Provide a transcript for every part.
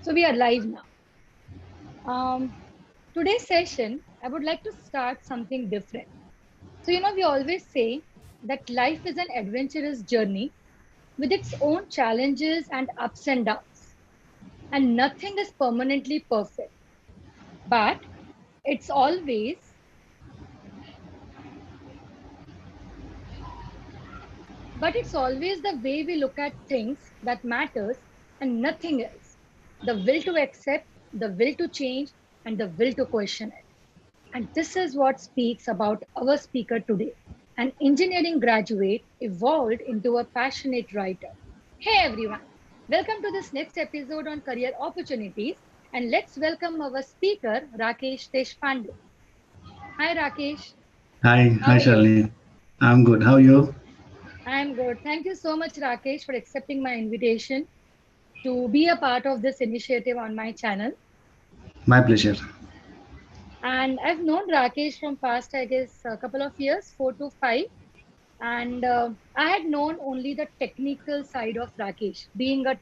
So we are live now. Um, Today's session, I would like to start something different. We always say that life is an adventurous journey with its own challenges and ups and downs, and nothing is permanently perfect. But it's always, but it's always the way we look at things that matters and nothing else. The will to accept, the will to change, and the will to question it. And this is what speaks about our speaker today. An engineering graduate evolved into a passionate writer. Hey everyone, welcome to this next episode on career opportunities. And let's welcome our speaker, Rakesh Deshpande. Hi Rakesh, how Hi, are you? Shalini. I'm good. How are you? I'm good. Thank you so much, Rakesh, for accepting my invitation to be a part of this initiative on my channel. My pleasure. And I've known Rakesh from past, I guess, a couple of years, 4 to 5. And I had known only the technical side of Rakesh, being a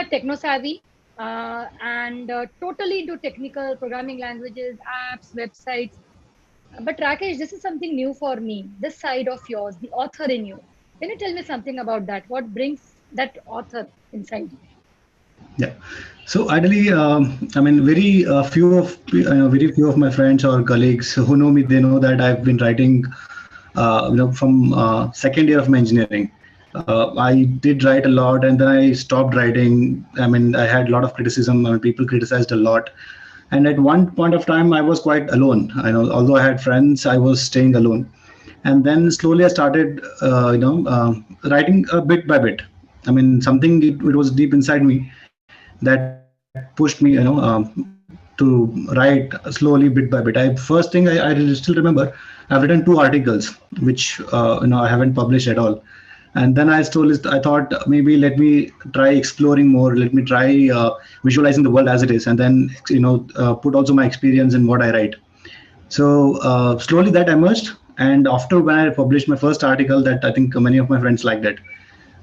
techno savvy and totally into technical programming languages, apps, websites. But Rakesh, this is something new for me. This side of yours, the author in you. Can you tell me something about that? What brings that author inside you? Yeah. So ideally, very few of my friends or colleagues who know me, they know that I've been writing, from second year of my engineering. I did write a lot, and then I stopped writing. I had a lot of criticism. People criticized a lot, and at one point of time, I was quite alone. I know, although I had friends, I was staying alone. And then slowly I started writing bit by bit. Something, it was deep inside me that pushed me, to write slowly bit by bit. First thing, I still remember, I've written 2 articles which I haven't published at all. And then I thought, maybe let me try exploring more, let me try visualizing the world as it is, and then put also my experience in what I write. So slowly that emerged, and after when I published my first article, that I think many of my friends liked it.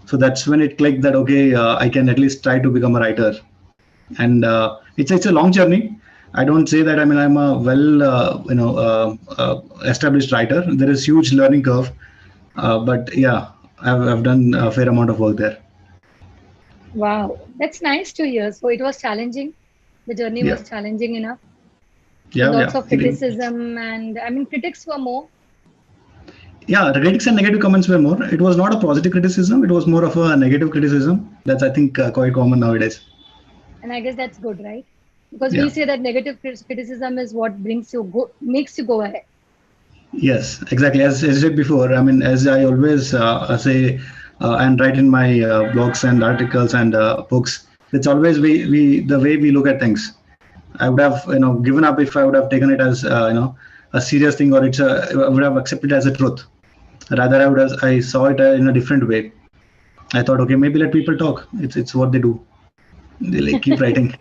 So that's when it clicked that okay, I can at least try to become a writer. And it's a long journey. I don't say that I'm a established writer. There is huge learning curve, but yeah, I've done a fair amount of work there. Wow, that's nice to hear. So it was challenging. The journey Yeah, was challenging enough with yeah, lots yeah. of criticism, and I mean, critics were more. Yeah, the critics and negative comments were more. It was not a positive criticism. It was more of a negative criticism. That's, I think, quite common nowadays. And I guess that's good, right? Because we Yeah. say that negative criticism is what makes you go ahead. Yes, exactly. As I said before, as I always say and write in my blogs and articles and books, it's always the way we look at things. I would have given up if I would have taken it as a serious thing, or I would have accepted it as a truth. Rather, I saw it in a different way. I thought, okay, maybe let people talk. It's what they do. They like keep writing.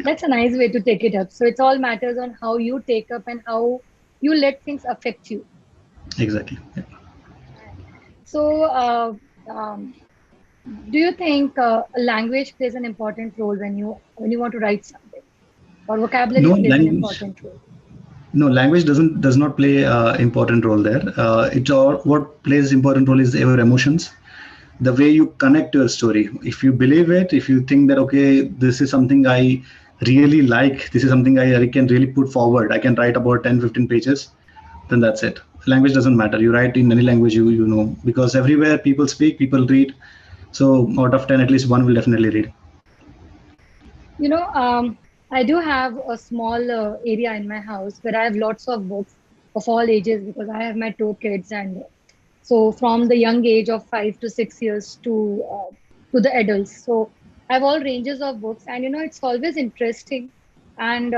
That's a nice way to take it up. So it's all matters on how you take up and how you let things affect you. Exactly. Yeah. So, do you think a language plays an important role when you want to write something, or vocabulary No plays an language. important role? No, language does not play important role there. It all what plays important role is your emotions, the way you connect to a story. If you believe it, if you think that okay, this is something I really like, this is something I can really put forward, I can write about 10-15 pages, then that's it. Language doesn't matter. You write in any language you know, because everywhere people speak, people read. So out of 10, at least one will definitely read. You know, I do have a small area in my house where I have lots of books of all ages because I have my 2 kids, and so from the young age of 5 to 6 years to the adults. So I have all ranges of books, and it's always interesting, and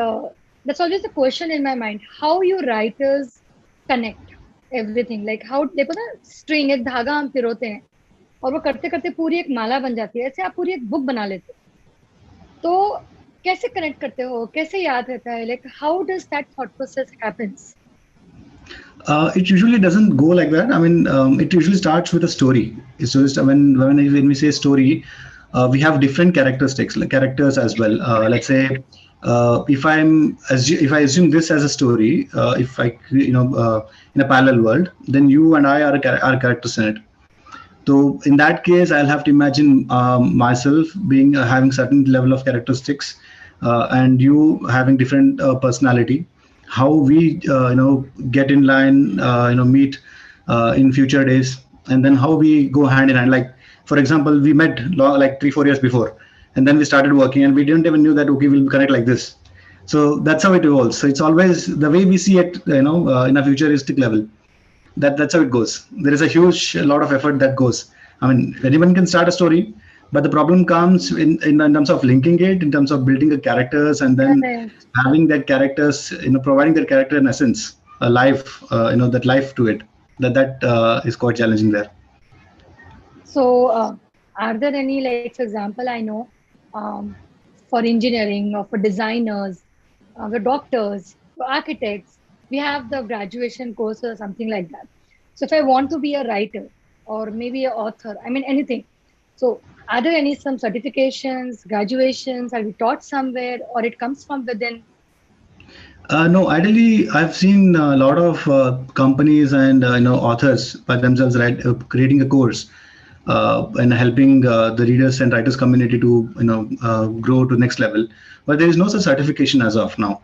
that's always the question in my mind: how you writers connect everything, like how देखो ना string एक धागा हम पिरोते हैं और वो करते करते पूरी एक माला बन जाती है, ऐसे आप पूरी एक बुक बना लेते हो। तो कैसे कनेक्ट करते हो, कैसे याद रहता है, like how does that thought process happens? It usually doesn't go like that. It usually starts with a story. It's just when we say story, we have different characteristics, like characters as well. Let's say if I assume this as a story, if I in a parallel world, then you and I are characters in it. So in that case, I'll have to imagine myself being having certain level of characteristics, and you having different personality. How we get in line, meet in future days, and then how we go hand in hand. Like for example, we met like 3 4 years before, and then we started working, and we didn't even knew that okay we'll connect like this. So that's how it evolves. So it's always the way we see it, in a futuristic level. That's how it goes. There is a huge lot of effort that goes. I mean, anyone can start a story, but the problem comes in terms of linking it, in terms of building the characters, and then Correct. having that characters, providing that character in essence a life, that life to it. That is quite challenging there. So, are there any, like, for example, I know um, for engineering or for designers, for doctors, for architects, we have the graduation course or something like that. So, if I want to be a writer or maybe an author, I mean, anything. So, are there any some certifications, graduations? Are we taught somewhere or it comes from within? No, ideally, I've seen a lot of companies and authors by themselves creating a course and helping the readers and writers community to grow to next level. But there is no such certification as of now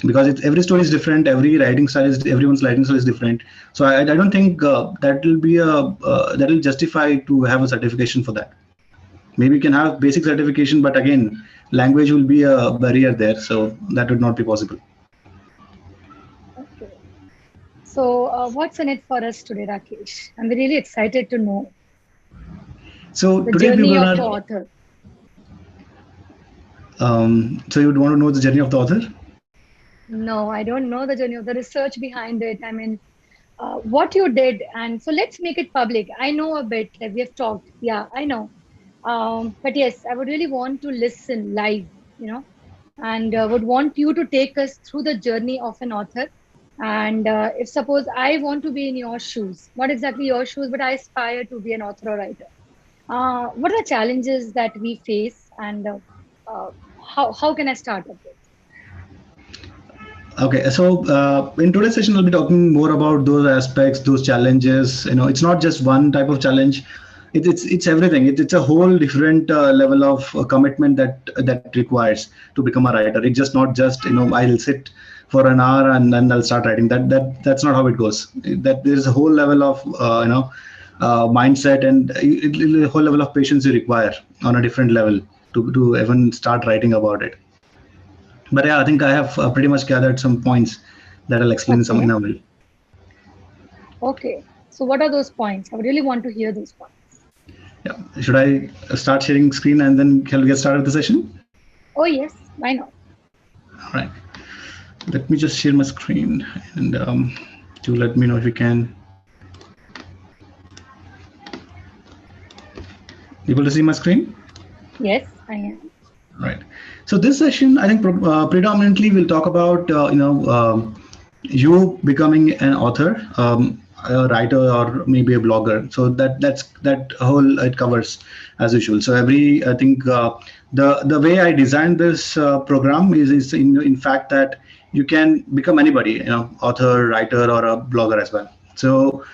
because every story is different, everyone's writing style is different. So I don't think that will justify to have a certification for that. Maybe you can have basic certification, but again, language will be a barrier there, so that would not be possible. Okay. So, what's in it for us today, Rakesh? I'm really excited to know So the today we journey will of the not. author. So you would want to know the journey of the author? No, I don't know the journey of the research behind it. I mean, what you did, and so let's make it public. I know a bit, like we have talked. Yeah, I know. But yes, I would really want to listen live, you know, and would want you to take us through the journey of an author. And if suppose I want to be in your shoes, not exactly your shoes, but I aspire to be an author or writer. What are the challenges that we face, and uh, how can I start with it? Okay, so in today's session, we'll be talking more about those aspects, those challenges. It's not just one type of challenge. It's everything. It's a whole different level of commitment that requires to become a writer. It's just not just I'll sit for an hour and then I'll start writing. That's not how it goes. That there's a whole level of mindset and a whole level of patience you require on a different level to even start writing about it. But yeah, I think I have pretty much gathered some points that I'll explain some in Okay. a while. Okay. So what are those points? I would really want to hear those points. Yeah. Should I start sharing screen and then shall we get started the session? Oh, yes. Why not? All right. Let me just share my screen and to let me know if you can able to see my screen. Yes, I am. Right. So this session, I think predominantly we'll talk about you becoming an author, a writer, or maybe a blogger. So that whole it covers as usual. So every I think the way I designed this program is in fact that you can become anybody, author, writer, or a blogger as well. So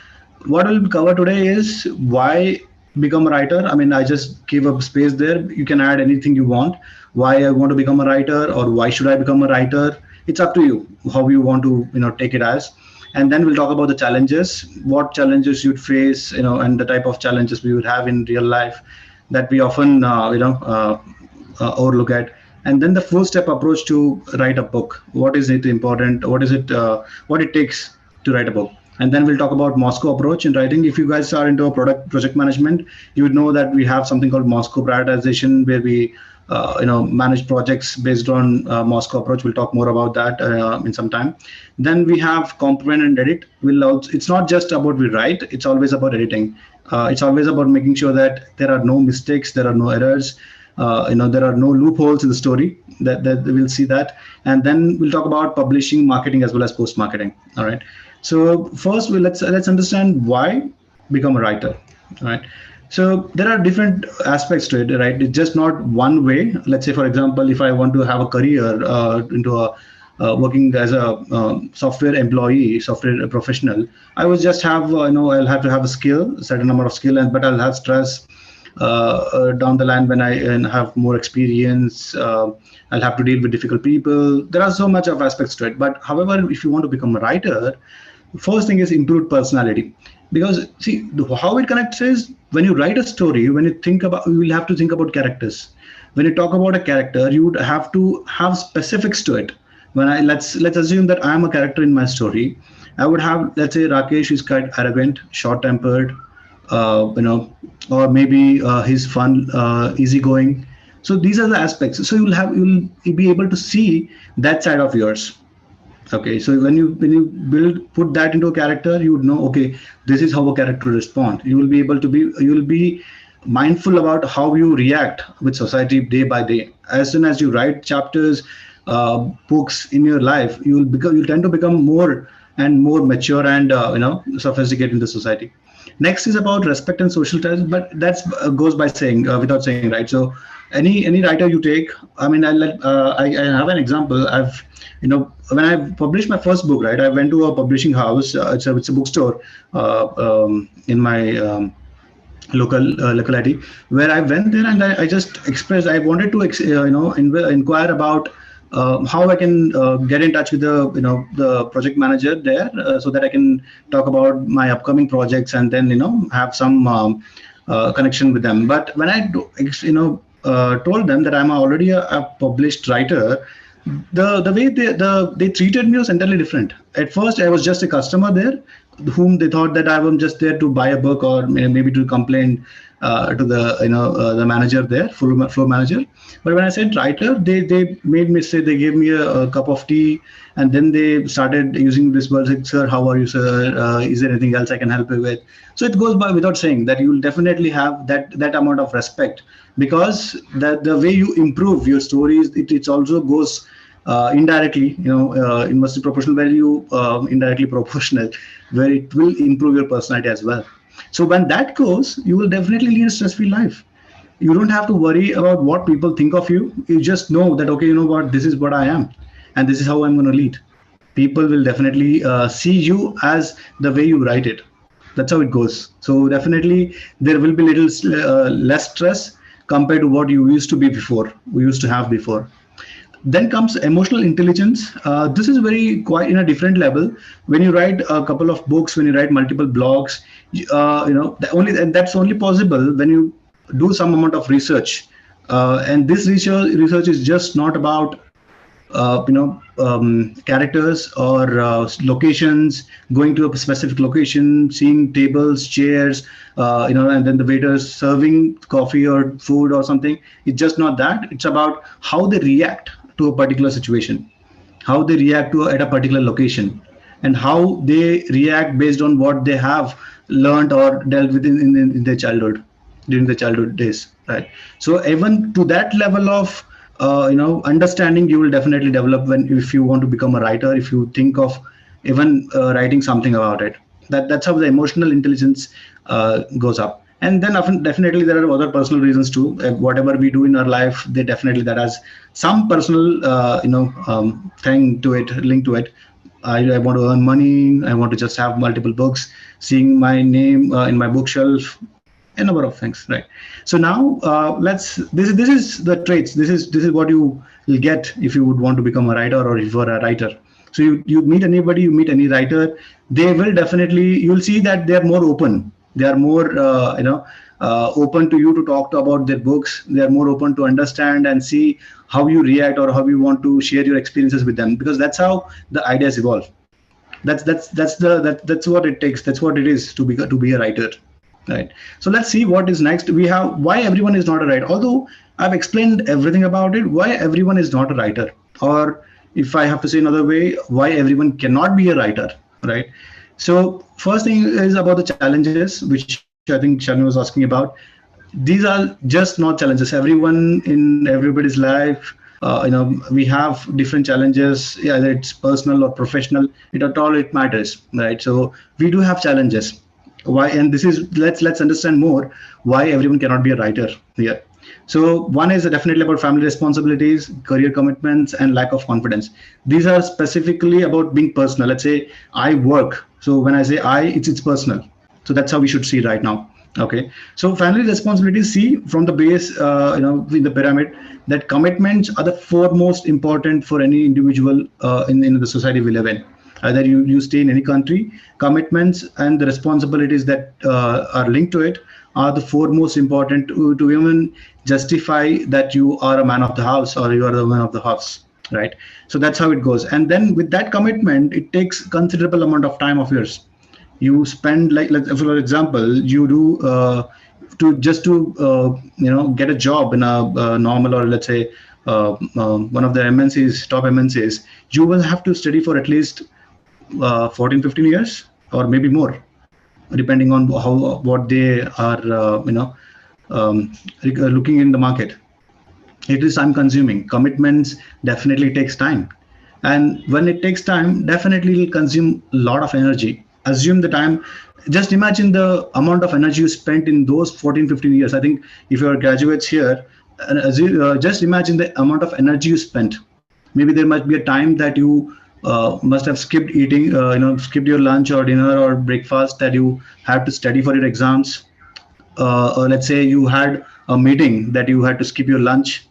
what we'll cover today is why become a writer. I mean, I just gave a space there. You can add anything you want. Why I want to become a writer, or why should I become a writer? It's up to you how you want to take it as. And then we'll talk about the challenges, what challenges you'd face, and the type of challenges we would have in real life that we often overlook at. And then the full step approach to write a book. What is it important? What it takes to write a book? And then we'll talk about Moscow approach in writing. If you guys are into a project management, you would know that we have something called Moscow prioritization, where we manage projects based on Moscow approach. We'll talk more about that in some time. Then we have comprehend and edit. It's not just about we write, it's always about editing. It's always about making sure that there are no mistakes, there are no errors, there are no loopholes in the story. That we'll see that. And then we'll talk about publishing, marketing, as well as post marketing. All right. So first, let's understand why become a writer. All right. So there are different aspects to it, right? It's just not one way. Let's say, for example, if I want to have a career into a working as a software employee, software professional, I would just have I'll have to have a skill, certain number of skill, and but I'll have stress down the line when I have more experience. I'll have to deal with difficult people. There are so much of aspects to it. But however, if you want to become a writer, first thing is improved personality, because see how it connects is when you write a story, when you think about, you will have to think about characters. When you talk about a character, you would have to have specifics to it. When I let's assume that I am a character in my story, I would have, let's say, Rakesh is quite arrogant, short tempered, or maybe he's fun, easygoing. So these are the aspects, so you'll be able to see that side of yours. Okay, so when you build put that into a character, you would know, okay, this is how a character respond. You will be mindful about how you react with society day by day. As soon as you write chapters, books in your life, you'll tend to become more and more mature and sophisticated in the society. Next is about respect and social ties, but that's goes by saying, without saying, right? So any writer you take, I mean, I have an example. When I published my first book, right, I went to a publishing house. It's a bookstore in my locality, where I went there and I just expressed I wanted to inquire about how I can get in touch with the project manager there, so that I can talk about my upcoming projects and then have some connection with them. But when I told them that I'm already a published writer, the way they treated me was entirely different. At first, I was just a customer there, whom they thought that I was just there to buy a book or maybe to complain to the manager there, floor manager. But when I said writer, they made me say, they gave me a cup of tea, and then they started using this word, like, sir, how are you, sir? Is there anything else I can help you with? So it goes by without saying that you will definitely have that amount of respect, because the way you improve your stories, it also goes indirectly, inversely proportional value, indirectly proportional, where it will improve your personality as well. So when that goes, you will definitely lead a stress-free life. You don't have to worry about what people think of you. You just know that, okay, you know what, this is what I am, and this is how I'm going to lead. People will definitely see you as the way you write it. That's how it goes. So definitely there will be little less stress compared to what you used to be before, we used to have before. Then comes emotional intelligence. This is very quite in a different level. When you write a couple of books, when you write multiple blogs, and that's only possible when you do some amount of research. And this research is just not about characters or locations, going to a specific location, seeing tables, chairs, and then the waiters serving coffee or food or something. It's just not that. It's about how they react to a particular situation, how they react to at a particular location, and how they react based on what they have learned or dealt with in their childhood, during the childhood days, right? So even to that level of understanding, you will definitely develop when, if you want to become a writer, if you think of even writing something about it. That's how the emotional intelligence goes up. And then often, definitely there are other personal reasons too. Whatever we do in our life, they definitely, that has some personal thing to it, link to it. I want to earn money. I want to just have multiple books, seeing my name in my bookshelf, a number of things, right? So now let's, this is the traits. This is what you will get if you would want to become a writer, or if you're a writer. So you meet anybody, you meet any writer, they will definitely, you'll see that they are more open. They are more open to you to talk to about their books. They are more open to understand and see how you react or how you want to share your experiences with them, because that's how the ideas evolve. That's what it takes. That's what it is to be a writer, right? So let's see what is next. We have why everyone is not a writer. Although I've explained everything about it, why everyone is not a writer, or if I have to say another way, why everyone cannot be a writer, right? So first thing is about the challenges, which I think Shani was asking about. These are just not challenges. Everyone in everybody's life, we have different challenges, yeah, either it's personal or professional. It at all it matters, right? So we do have challenges. Why? And this is, let's understand more why everyone cannot be a writer here. So one is definitely about family responsibilities, career commitments, and lack of confidence. These are specifically about being personal. Let's say I work. So when I say I, it's personal. So that's how we should see right now. Okay. So family responsibilities. See from the base, in the pyramid, that commitments are the foremost important for any individual in the society we live in. Either you stay in any country, commitments and the responsibilities that are linked to it are the foremost important to even justify that you are a man of the house or you are the man of the house, right? So that's how it goes. And then with that commitment, it takes considerable amount of time of yours. You spend, like for example, you do to get a job in a normal, or let's say one of the MNCs, top MNCs, you will have to study for at least 14 15 years or maybe more, depending on how what they are looking in the market. It is time consuming. Commitments definitely takes time, and when it takes time, definitely will consume a lot of energy. Assume the time. Just imagine the amount of energy you spent in those 14 15 years. I think if you are graduates here, just imagine the amount of energy you spent. Maybe there might be a time that you must have skipped eating, skipped your lunch or dinner or breakfast, that you have to study for your exams. Or let's say you had a meeting that you had to skip your lunch.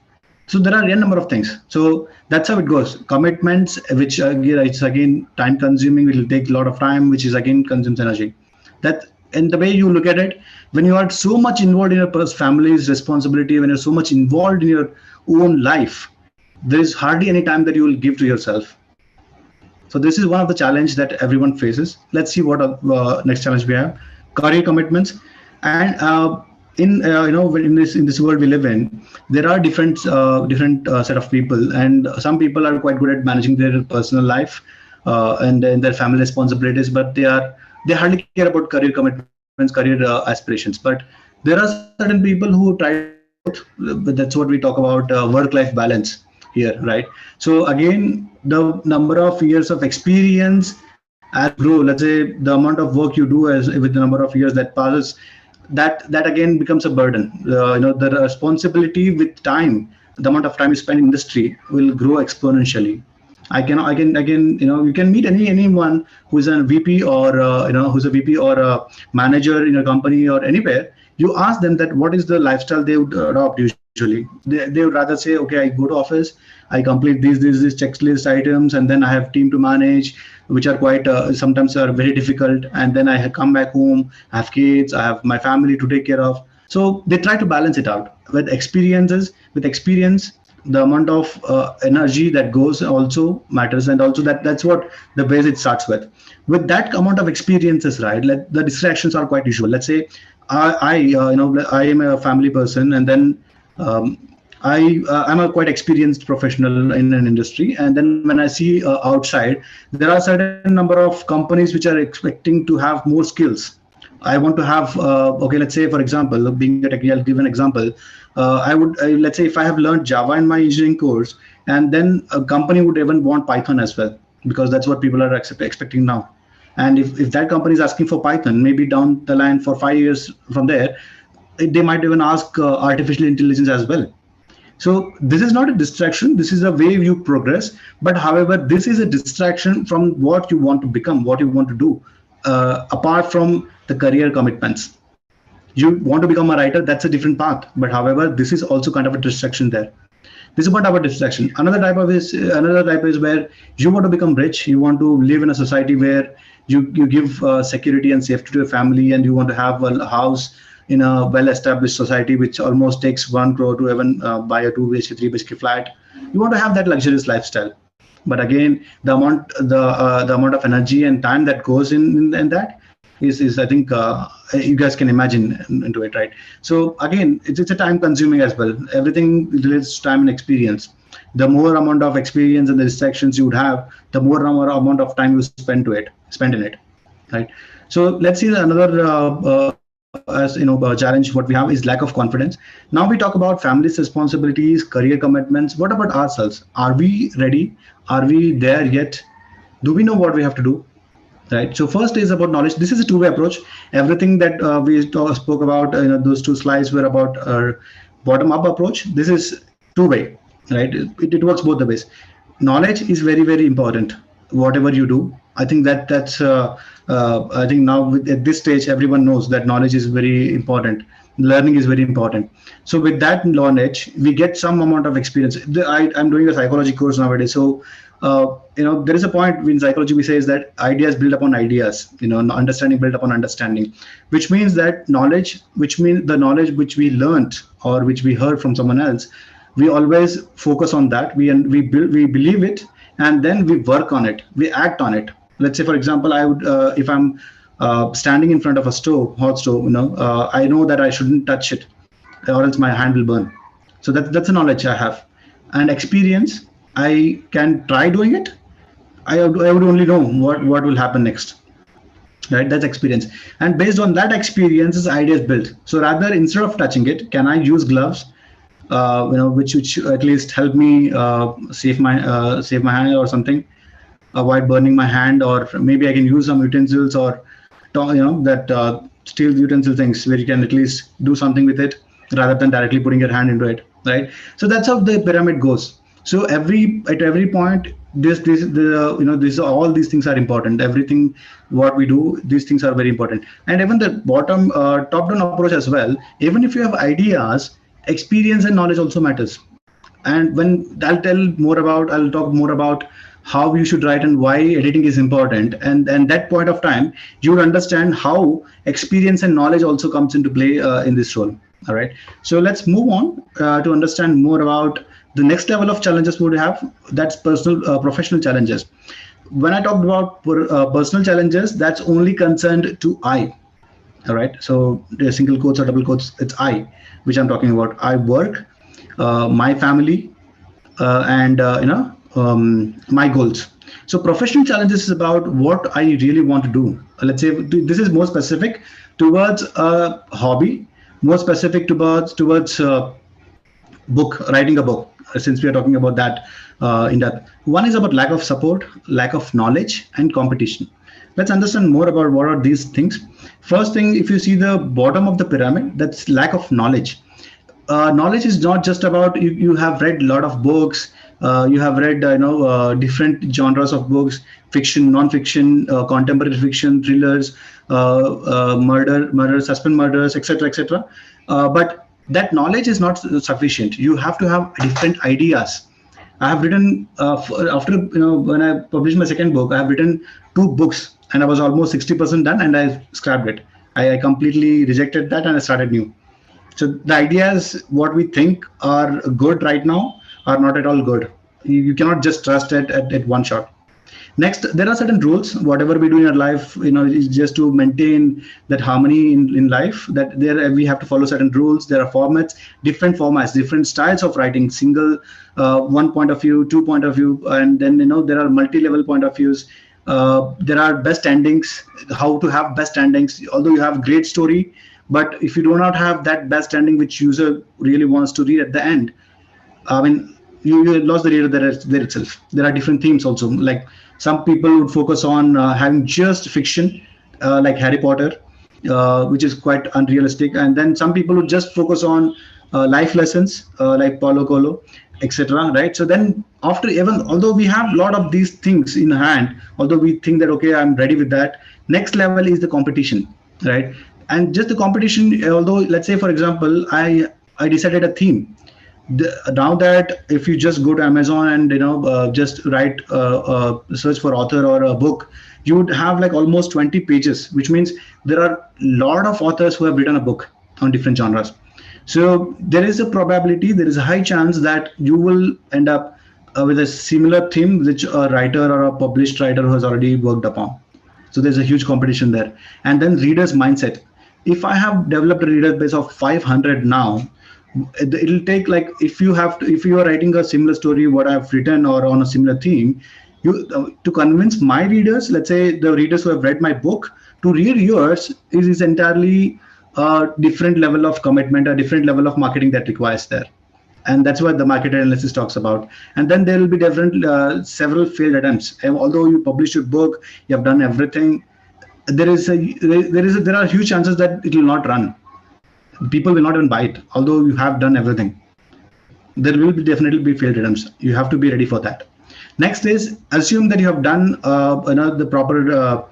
So there are a number of things. So that's how it goes. Commitments, which again, it's again time consuming, will take a lot of time, which is again consumes energy. That, and the way you look at it, when you are so much involved in your family's responsibility, when you're so much involved in your own life, there is hardly any time that you will give to yourself. So this is one of the challenge that everyone faces. Let's see what next challenge we have: career commitments. And in this world we live in, there are different set of people, and some people are quite good at managing their personal life and their family responsibilities, but they hardly care about career commitments, career aspirations. But there are certain people who try to balance both. That's what we talk about, work-life balance here, right? So again, the number of years of experience as you grow, let's say the amount of work you do as with the number of years that passes, that again becomes a burden. The responsibility with time, the amount of time you spend in industry will grow exponentially. I can you can meet anyone who's a VP or who's a VP or a manager in a company or anywhere. You ask them that what is the lifestyle they would adopt usually. They would rather say, okay, I go to office, I complete these checklist items, and then I have team to manage, which are quite sometimes are very difficult, and then I come back home, I have kids, I have my family to take care of. So they try to balance it out with experiences. With experience, the amount of energy that goes also matters, and also that's what the base it starts with. With that amount of experiences, right, the distractions are quite usual. Let's say I am a family person, and then um, I'm a quite experienced professional in an industry, and then when I see outside, there are certain number of companies which are expecting to have more skills. I want to have okay. Let's say, for example, being a technical, I'll give an example. Let's say if I have learned Java in my engineering course, and then a company would even want Python as well, because that's what people are expecting now. And if that company is asking for Python, maybe down the line for 5 years from there, they might even ask artificial intelligence as well. So this is not a distraction. This is a way you progress. But however, this is a distraction from what you want to become, what you want to do, apart from the career commitments. You want to become a writer, that's a different path. But however, this is also kind of a distraction there. This is one type of distraction. Another type is where you want to become rich. You want to live in a society where you give security and safety to your family, and you want to have a house in a well-established society, which almost takes 1 crore to even buy a 2 BHK, 3 BHK flat. You want to have that luxurious lifestyle. But again, the amount of energy and time that goes in that is I think you guys can imagine into it, right? So again, it's a time consuming as well. Everything relates to time and experience. The more amount of experience and the distractions you would have, the more amount of time you spend in it, right? So let's see another challenge. What we have is lack of confidence. Now we talk about families responsibilities, career commitments. What about ourselves? Are we ready? Are we there yet? Do we know what we have to do? right? So first is about knowledge. This is a two-way approach. Everything that spoke about, those two slides were about bottom-up approach. This is two-way, right? It works both the ways. Knowledge is very, very important. Whatever you do, I think I think now at this stage, everyone knows that knowledge is very important. Learning is very important. So with that knowledge, we get some amount of experience. I'm doing a psychology course nowadays, so there is a point in psychology we say is that ideas build upon ideas, understanding build upon understanding, which means that knowledge, which means the knowledge which we learned or which we heard from someone else, we always focus on that. We believe it, and then we work on it, we act on it. Let's say, for example, I would if I'm standing in front of a stove, hot stove, I know that I shouldn't touch it or else my hand will burn. So that's the knowledge I have. And experience, I can try doing it. I would only know what will happen next, right? That's experience. And based on that experience, this idea is built. So rather, instead of touching it, can I use gloves, which at least help me save my hand or something, avoid burning my hand, or maybe I can use some utensils or that steel utensil things where you can at least do something with it rather than directly putting your hand into it, right? So that's how the pyramid goes. So at every point, this all these things are important. Everything what we do, these things are very important. And even the top down approach as well. Even if you have ideas, experience and knowledge also matters. And when I'll talk more about how you should write and why editing is important. And that point of time, you would understand how experience and knowledge also comes into play in this role. All right. So let's move on to understand more about the next level of challenges we would have. That's professional challenges. When I talked about personal challenges, that's only concerned to I. All right. So the single quotes or double quotes, it's I, which I'm talking about. I work, my family, and my goals. So professional challenges is about what I really want to do. Let's say this is more specific towards a hobby, more specific towards writing a book. Since we are talking about that in depth, one is about lack of support, lack of knowledge, and competition. Let's understand more about what are these things. First thing, if you see the bottom of the pyramid, that's lack of knowledge. Knowledge is not just about you have read a lot of books, you have read different genres of books, fiction, non-fiction, contemporary fiction, thrillers, murder, suspense murders, etc., etc. But that knowledge is not sufficient. You have to have different ideas. I have written after when I published my second book, I have written two books and I was almost 60% done and I scrapped it. I completely rejected that and I started new. So the ideas, what we think are good right now, are not at all good. You cannot just trust it at one shot. Next, there are certain rules. Whatever we do in our life, is just to maintain that harmony in life. That there we have to follow certain rules. There are different formats, different styles of writing. Single, one point of view, two point of view, and then there are multi-level point of views. There are best endings. How to have best endings? Although you have great story, but if you do not have that best ending which user really wants to read at the end, I mean, you lost the reader there itself. There are different themes also. Like some people would focus on having just fiction, like Harry Potter, which is quite unrealistic. And then some people would just focus on life lessons, like Paulo Coelho, etc. Right? So then after, even although we have a lot of these things in hand, although we think that okay, I'm ready with that, next level is the competition, right? And just the competition, although let's say for example, I decided a theme. Now that if you just go to Amazon and just write search for author or a book, you would have like almost 20 pages, which means there are a lot of authors who have written a book on different genres. So there is a probability, there is a high chance that you will end up with a similar theme which a writer or a published writer who has already worked upon. So there's a huge competition there. And then readers mindset. If I have developed a reader base of 500 now, it'll take, like, if you are writing a similar story what I've written or on a similar theme, you to convince my readers, let's say the readers who have read my book, to read yours is entirely a different level of commitment, a different level of marketing that requires there. and that's what the market analysis talks about. And then there will be different several failed attempts. And although you publish your book, you have done everything, there are huge chances that it will not run. People will not even buy it, although you have done everything. There will be definitely be failed attempts. You have to be ready for that. Next is, assume that you have done the proper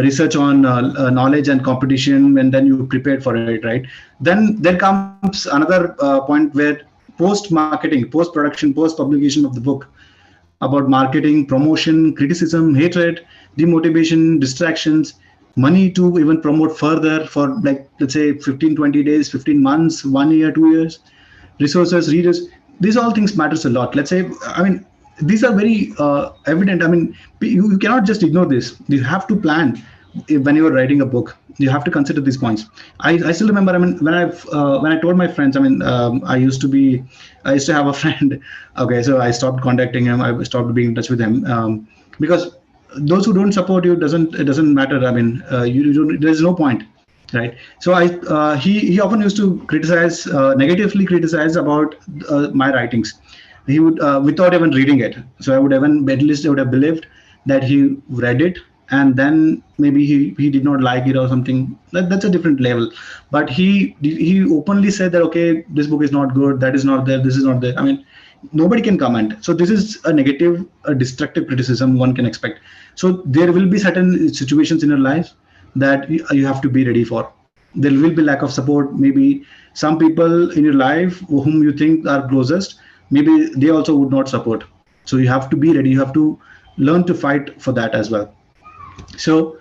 research on knowledge and competition, and then you prepared for it, right? Then there comes another point where post marketing, post production, post publication of the book, about marketing, promotion, criticism, hatred, demotivation, distractions, money to even promote further for, like, let's say 15, 20 days, 15 months, 1 year, 2 years, resources, readers. These all things matters a lot. Let's say, I mean, these are very evident. I mean, you cannot just ignore this. You have to plan when you are writing a book. You have to consider these points. I still remember. I mean, when I told my friends. I mean, I used to have a friend. Okay, so I stopped contacting him. I stopped being in touch with him, because those who don't support you, it doesn't matter. I mean, you don't. There's no point, right? So he often used to criticize, negatively criticize about my writings. He would, without even reading it. So I would even, at least I would have believed that he read it, and then maybe he did not like it or something. That's a different level. But he openly said that, okay, this book is not good, that is not there, this is not there. I mean, nobody can comment. So this is a negative, a destructive criticism one can expect. So there will be certain situations in your life that you have to be ready for. There will be lack of support. Maybe some people in your life whom you think are closest, maybe they also would not support. So you have to be ready. You have to learn to fight for that as well. So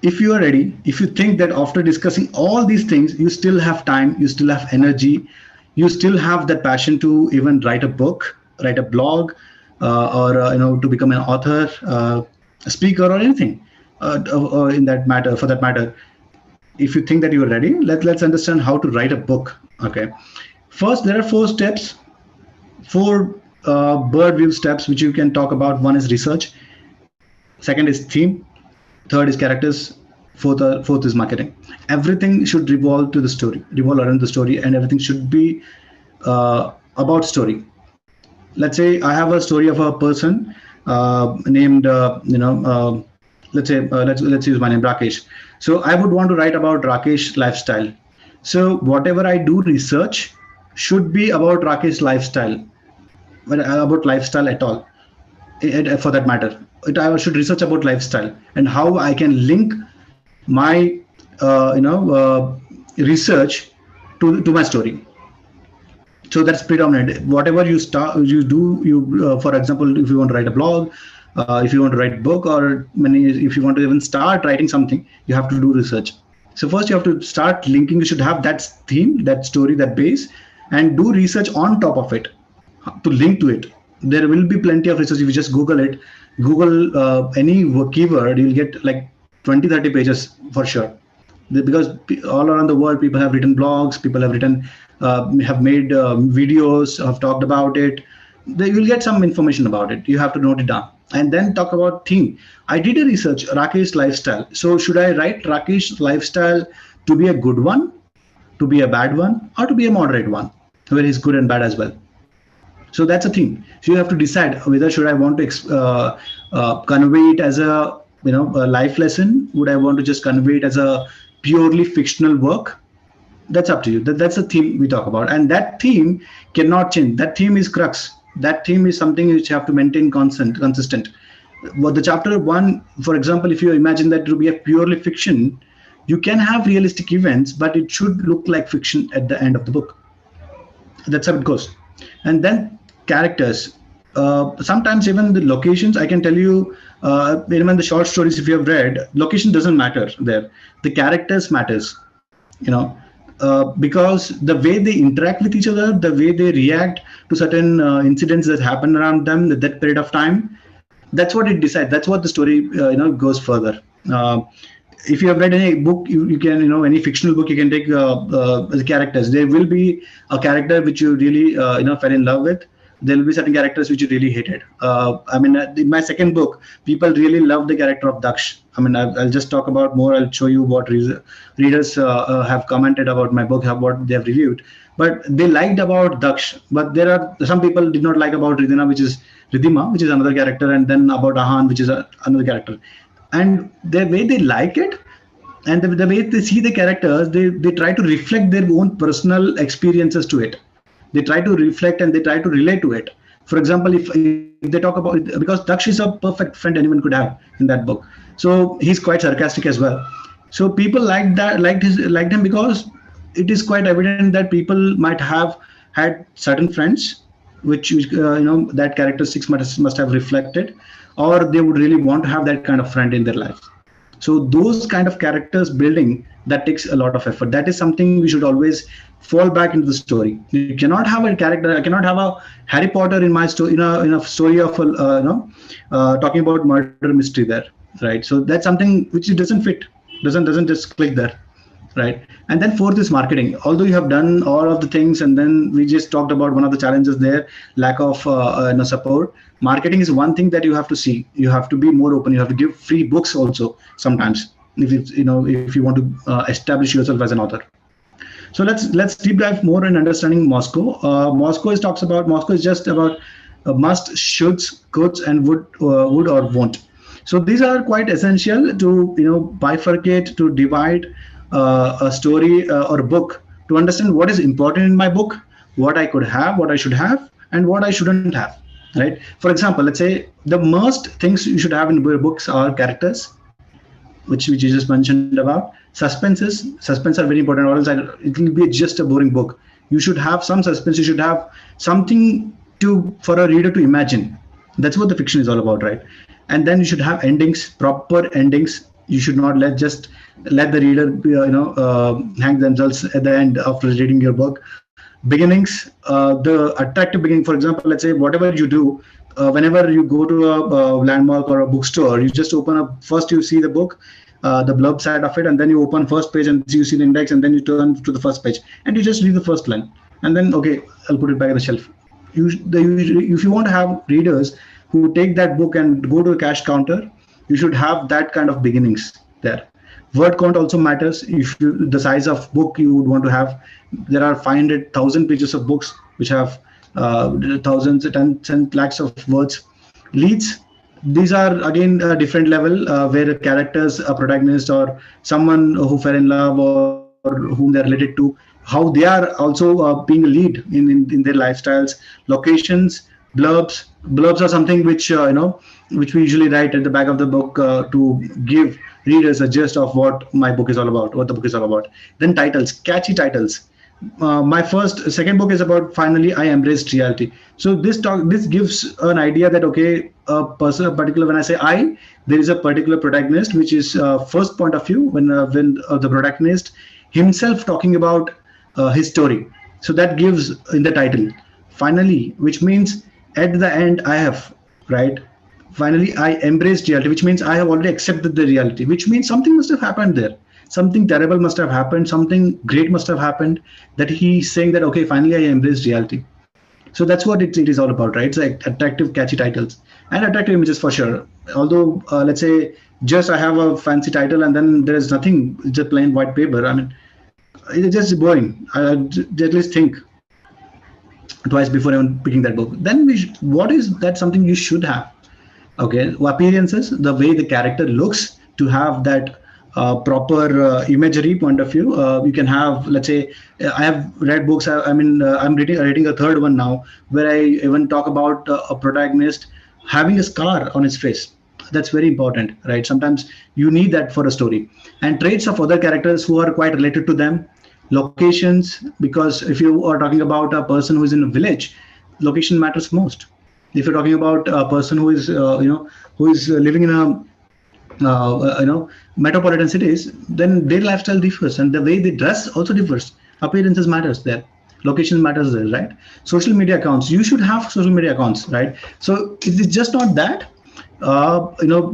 if you are ready, if you think that after discussing all these things, you still have time, you still have energy, you still have that passion to even write a book, write a blog, or to become an author, a speaker, or anything, in that matter, for that matter, if you think that you are ready, let's understand how to write a book. Okay. First, there are 4 steps, 4 bird view steps which you can talk about. One is research, second is theme, third is characters, fourth is marketing. Everything should revolve around the story, and everything should be about story. Let's say I have a story of a person named let's use my name, Rakesh. So I would want to write about Rakesh lifestyle. So whatever I do research should be about Rakesh lifestyle, about lifestyle at all, for that matter. I should research about lifestyle and how I can link my research to my story. So that's predominant. Whatever you do, for example, if you want to write a blog, if you want to write a book, or if you want to even start writing something, you have to do research. So first you have to start linking. You should have that theme, that story, that base, and do research on top of it to link to it. There will be plenty of research. If you just Google any keyword, you'll get like 20-30 pages for sure. Because all around the world, people have written blogs, people have have made videos, have talked about it. You will get some information about it. You have to note it down. And then talk about theme. I did a research, Rakesh lifestyle. So should I write Rakesh lifestyle to be a good one, to be a bad one, or to be a moderate one, where he's good and bad as well? So that's a theme. So you have to decide whether should I want to convey it as a life lesson. Would I want to just convey it as a purely fictional work? That's up to you. That's the theme we talk about, and that theme cannot change. That theme is crux. That theme is something which you have to maintain consistent. But the chapter 1, for example, if you imagine that to be a purely fiction, you can have realistic events, but it should look like fiction at the end of the book. That's how it goes. And then characters. Sometimes even the locations, I can tell you, even the short stories, if you have read, location doesn't matter there. The characters matters, because the way they interact with each other, the way they react to certain incidents that happen around them at that period of time, that's what it decides. That's what the story goes further. If you have read any book, you can any fictional book, you can take the characters. There will be a character which you really fell in love with, there will be certain characters which you really hated. In my second book, people really loved the character of Daksh. I'll just talk about more. I'll show you what readers have commented about my book, what they have reviewed. But they liked about Daksh. But there are some people did not like about Ridhima, which is another character, and then about Ahan, which is another character. And the way they like it, and the way they see the characters, they try to reflect their own personal experiences to it. They try to reflect and they try to relate to it. For example, if they talk about, because Daksh is a perfect friend anyone could have in that book, so he's quite sarcastic as well. So people liked him because it is quite evident that people might have had certain friends which that characteristics must have reflected, or they would really want to have that kind of friend in their life. So those kind of characters building, that takes a lot of effort. That is something we should always fall back into the story. You cannot have a character. I cannot have a Harry Potter in my story, in a story of talking about murder mystery there, right? So that's something which it doesn't fit, doesn't just click there, right? And then fourth is marketing. Although you have done all of the things, and then we just talked about one of the challenges there, lack of support. Marketing is one thing that you have to see. You have to be more open. You have to give free books also sometimes, if you want to establish yourself as an author. So let's deep dive more in understanding Moscow. Moscow is just about must, shoulds, coulds, and would or won't. So these are quite essential to bifurcate, to divide a story or a book, to understand what is important in my book, what I could have, what I should have, and what I shouldn't have. Right. For example, let's say the most things you should have in books are characters, which you just mentioned about. Suspense are very important, or else it will be just a boring book. You should have some suspense. You should have something for a reader to imagine. That's what the fiction is all about, right? And then you should have endings, proper endings. You should not let the reader hang themselves at the end after reading your book. Beginnings, the attractive beginning. For example, let's say whatever you do, whenever you go to a landmark or a bookstore, you just open up. First, you see the book, the blurb side of it, and then you open first page and you see the index, and then you turn to the first page and you just read the first line, and then okay, I'll put it back on the shelf. If you want to have readers who take that book and go to a cash counter, you should have that kind of beginnings there. Word count also matters. If the size of book you would want to have, there are 500,000 pages of books which have thousands, 10 lakhs of words. Leads, these are again a different level where characters, a protagonist or someone who fell in love or whom they're related to, how they are also being a lead in their lifestyles. Locations, blurbs are something which we usually write at the back of the book to give readers a gist of what my book is all about, what the book is all about. Then titles, catchy titles. My second book is about finally I embraced reality. So this gives an idea that okay, when I say I, there is a particular protagonist, which is first point of view when the protagonist himself talking about his story. So that gives in the title finally, which means at the end I have, right? Finally I embraced reality, which means I have already accepted the reality, which means something must have happened there. Something terrible must have happened, something great must have happened, that he's saying that okay, finally I embraced reality. So that's what it is all about, right? It's like attractive, catchy titles and attractive images for sure. Although let's say just I have a fancy title and then there is nothing, just plain white paper. It's just boring. I at least think twice before even picking that book. Then what is that something you should have? Okay, appearances, the way the character looks, to have that proper imagery point of view. You can have, let's say, I have read books. I'm reading a third one now, where I even talk about a protagonist having a scar on his face. That's very important, right? Sometimes you need that for a story. And traits of other characters who are quite related to them. Locations, because if you are talking about a person who is in a village, location matters most. If you're talking about a person who is living in a metropolitan cities, then their lifestyle differs and the way they dress also differs. Appearances matters there, location matters there, right? Social media accounts, you should have social media accounts, right? So it is just not that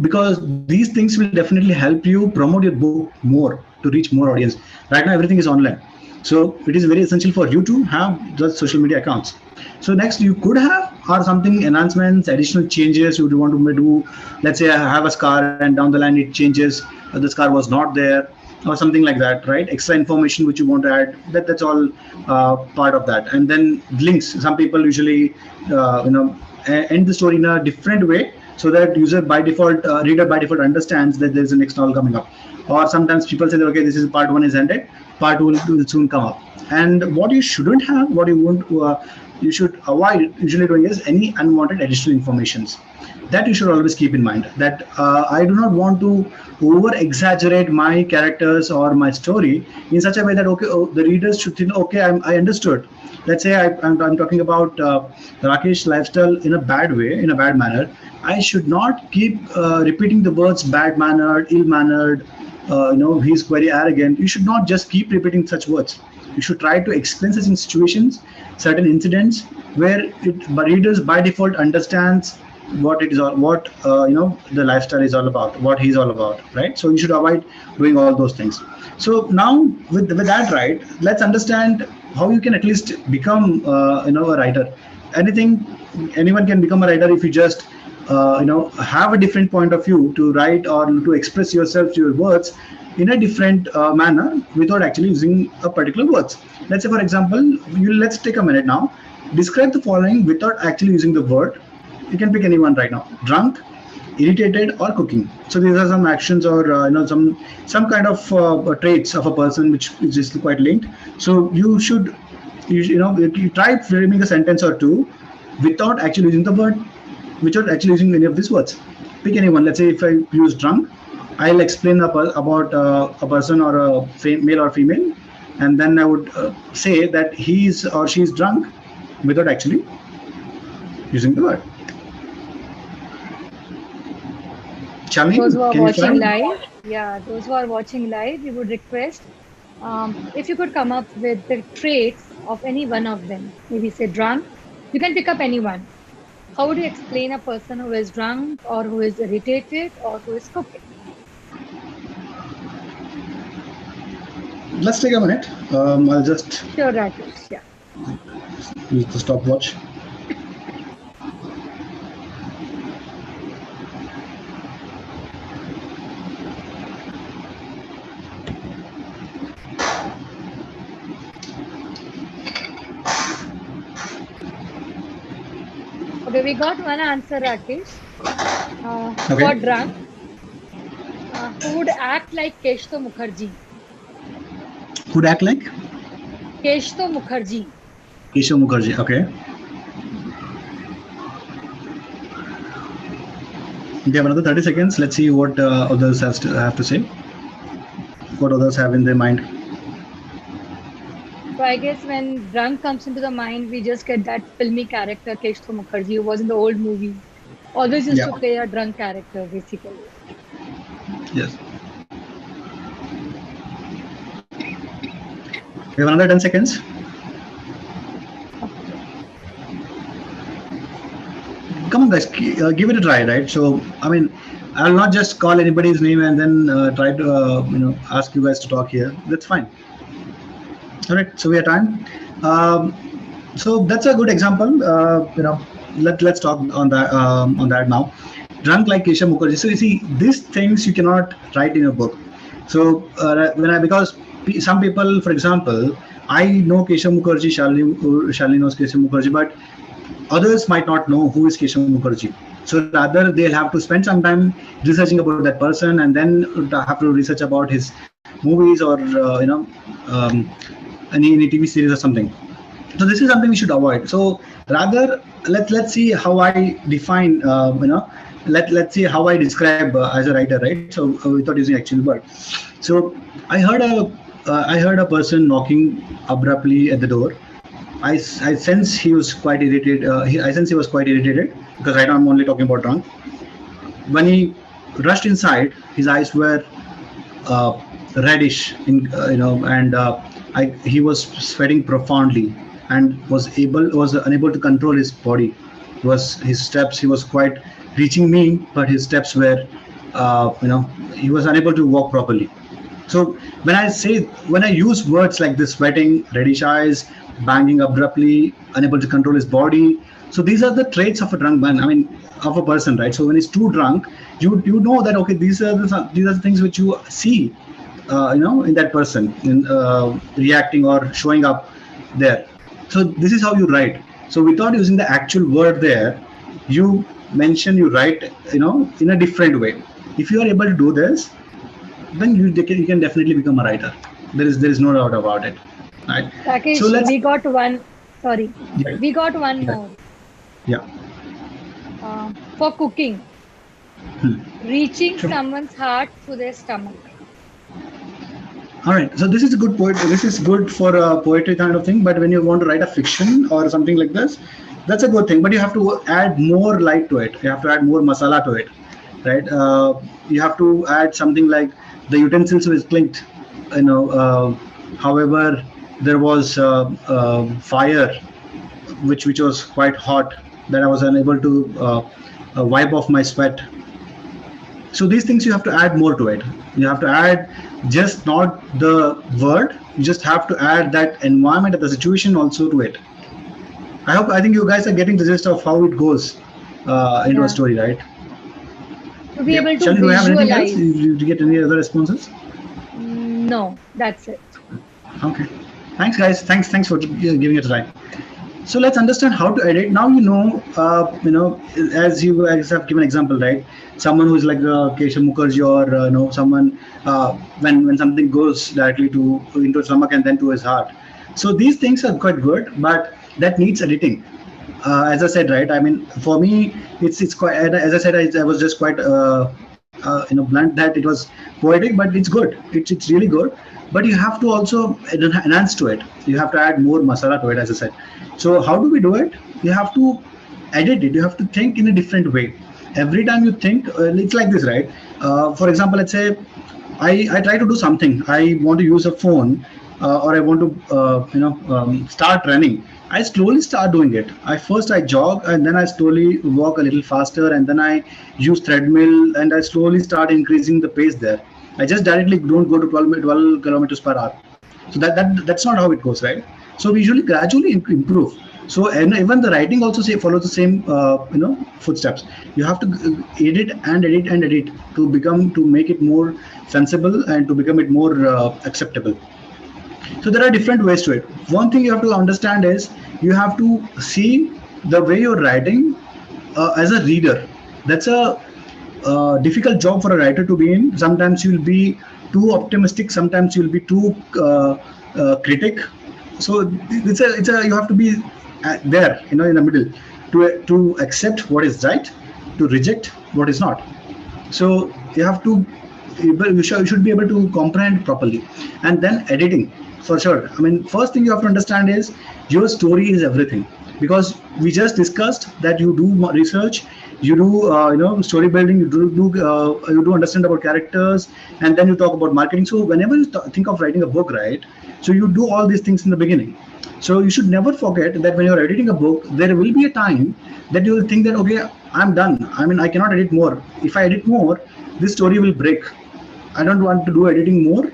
because these things will definitely help you promote your book more, to reach more audience. Right now everything is online. So it is very essential for you to have the social media accounts. So next you could have are something enhancements, additional changes you would want to do. Let's say I have a scar and down the line it changes, the scar was not there, or something like that, right? Extra information which you want to add. That's all part of that. And then links. Some people usually end the story in a different way so that user by default, reader by default understands that there's a next novel coming up. Or sometimes people say that, okay, this is part one is ended, part two will soon come up. And what you shouldn't have, what you won't, you should avoid usually doing is any unwanted additional informations. That you should always keep in mind, that I do not want to over exaggerate my characters or my story in such a way that, okay, oh, the readers should think, okay, I understood. Let's say I'm talking about Rakesh lifestyle in a bad way, in a bad manner. I should not keep repeating the words bad mannered, ill mannered, he's very arrogant. You should not just keep repeating such words. You should try to explain such in situations, certain incidents where readers by default understands what it is all, what the lifestyle is all about, what he's all about, right? So you should avoid doing all those things. So now with that, right, let's understand how you can at least become a writer. Anything, anyone can become a writer if you just have a different point of view to write or to express yourself to your words in a different manner without actually using a particular words. Let's say, for example, let's take a minute now. Describe the following without actually using the word. You can pick anyone right now: drunk, irritated, or cooking. So these are some actions or some kind of traits of a person which is just quite linked. So you should you try framing a sentence or two without actually using the word, without actually using any of these words. Pick anyone. Let's say if I use drunk, I'll explain about a person or a male or female, and then I would say that he's or she's drunk without actually using the word. Shalini, Those who are can you watching try? live, yeah, those who are watching live, we would request if you could come up with the traits of any one of them. Maybe say drunk. You can pick up anyone. How would you explain a person who is drunk or who is irritated or who is cooking? Let's take a minute. I'll just Sure, Rakesh. Yeah. use the stopwatch. Okay, we got one answer, Rakesh. For Okay. drunk, who would act like Keshto Mukherjee? Would act like Keshto Mukherjee. Keshav Mukherjee. Okay. We have another 30 seconds. Let's see what others have to say. What others have in their mind. So I guess when drunk comes into the mind, we just get that filmy character, Keshto Mukherjee, who was in the old movies. Always used Yeah. to play a drunk character, basically. Yes. We have another 10 seconds. Come on, guys, give it a try, right? So, I mean, I'll not just call anybody's name and then try to, ask you guys to talk here. That's fine. All right. So we are time. Um, so that's a good example. Let's talk on that now. Drunk like Kesha Mukherjee. So you see, these things you cannot write in a book. So because some people, for example, I know Kesha Mukherjee, Shalini knows Kesha Mukherjee, but others might not know who is Keshav Mukherjee. So rather they'll have to spend some time researching about that person and then have to research about his movies or um, any TV series or something. So this is something we should avoid. So rather let's see how I define let's see how I describe as a writer, right? So without using actual word. So I heard a person knocking abruptly at the door. I sense he was quite irritated. I sense he was quite irritated because right now I'm only talking about drunk. When he rushed inside, his eyes were reddish, and he was sweating profoundly and was unable to control his body. Was his steps? He was quite reaching me, but his steps were, he was unable to walk properly. So when I use words like this, sweating, reddish eyes, banging abruptly, unable to control his body. So these are the traits of a drunk man. I mean, of a person, right? So when he's too drunk, you know that okay, these are the things which you see, in that person, in reacting or showing up there. So this is how you write. So without using the actual word there, you you write, in a different way. If you are able to do this, then you can definitely become a writer. There is no doubt about it, right? So Rakesh, let's we got one. Sorry, yeah, we got one yeah, more. yeah. For cooking, reaching Sure. someone's heart through their stomach. All right, so this is a good poet. This is good for a poetry kind of thing. But when you want to write a fiction or something like this, that's a good thing. But you have to add more light to it. You have to add more masala to it, right? You have to add something like the utensils was clinked. You know, however, there was fire, which was quite hot, that I was unable to wipe off my sweat. So these things you have to add more to it. You have to add just not the word. You just have to add that environment and the situation also to it. I think you guys are getting the gist of how it goes into a Yeah, story, right? to be Yep. able to Shall we have anything else? visualize. Did you get any other responses? No, that's it. Okay. Thanks, guys. Thanks for giving it a try. So let's understand how to edit. Now as you guys have given example, right? Someone who is like Keshav Mukherjee, or someone, when something goes directly to into his stomach and then to his heart. So these things are quite good, but that needs editing. As I said, right? I mean, for me, it's quite. As I said, I was just quite blunt that it was poetic, but it's good. It's really good. But you have to also enhance to it. You have to add more masala to it, as I said. So how do we do it? You have to edit it. You have to think in a different way. Every time you think, it's like this, right? For example, let's say I try to do something. I want to use a phone, or I want to start running. I slowly start doing it. I jog, and then I slowly walk a little faster, and then I use treadmill, and I slowly start increasing the pace there. I just directly don't go to 12 kilometers per hour. So that's not how it goes, right? So we usually gradually improve. So, and even the writing also follows the same footsteps. You have to edit and edit and edit to make it more sensible and to become it more acceptable. So there are different ways to it. One thing you have to understand is you have to see the way you're writing as a reader. That's a difficult job for a writer to be in. Sometimes you'll be too optimistic. Sometimes you'll be too critic. So it's a you have to be there, in the middle, to accept what is right, to reject what is not. So you should be able to comprehend properly. And then editing, for sure. I mean, first thing you have to understand is your story is everything, because we just discussed that you do research, you do story building, you do understand about characters, and then you talk about marketing. So whenever you think of writing a book, right, so you do all these things in the beginning. So you should never forget that when you're editing a book, there will be a time that you will think that okay, I'm done. I mean, I cannot edit more. If I edit more, this story will break. I don't want to do editing more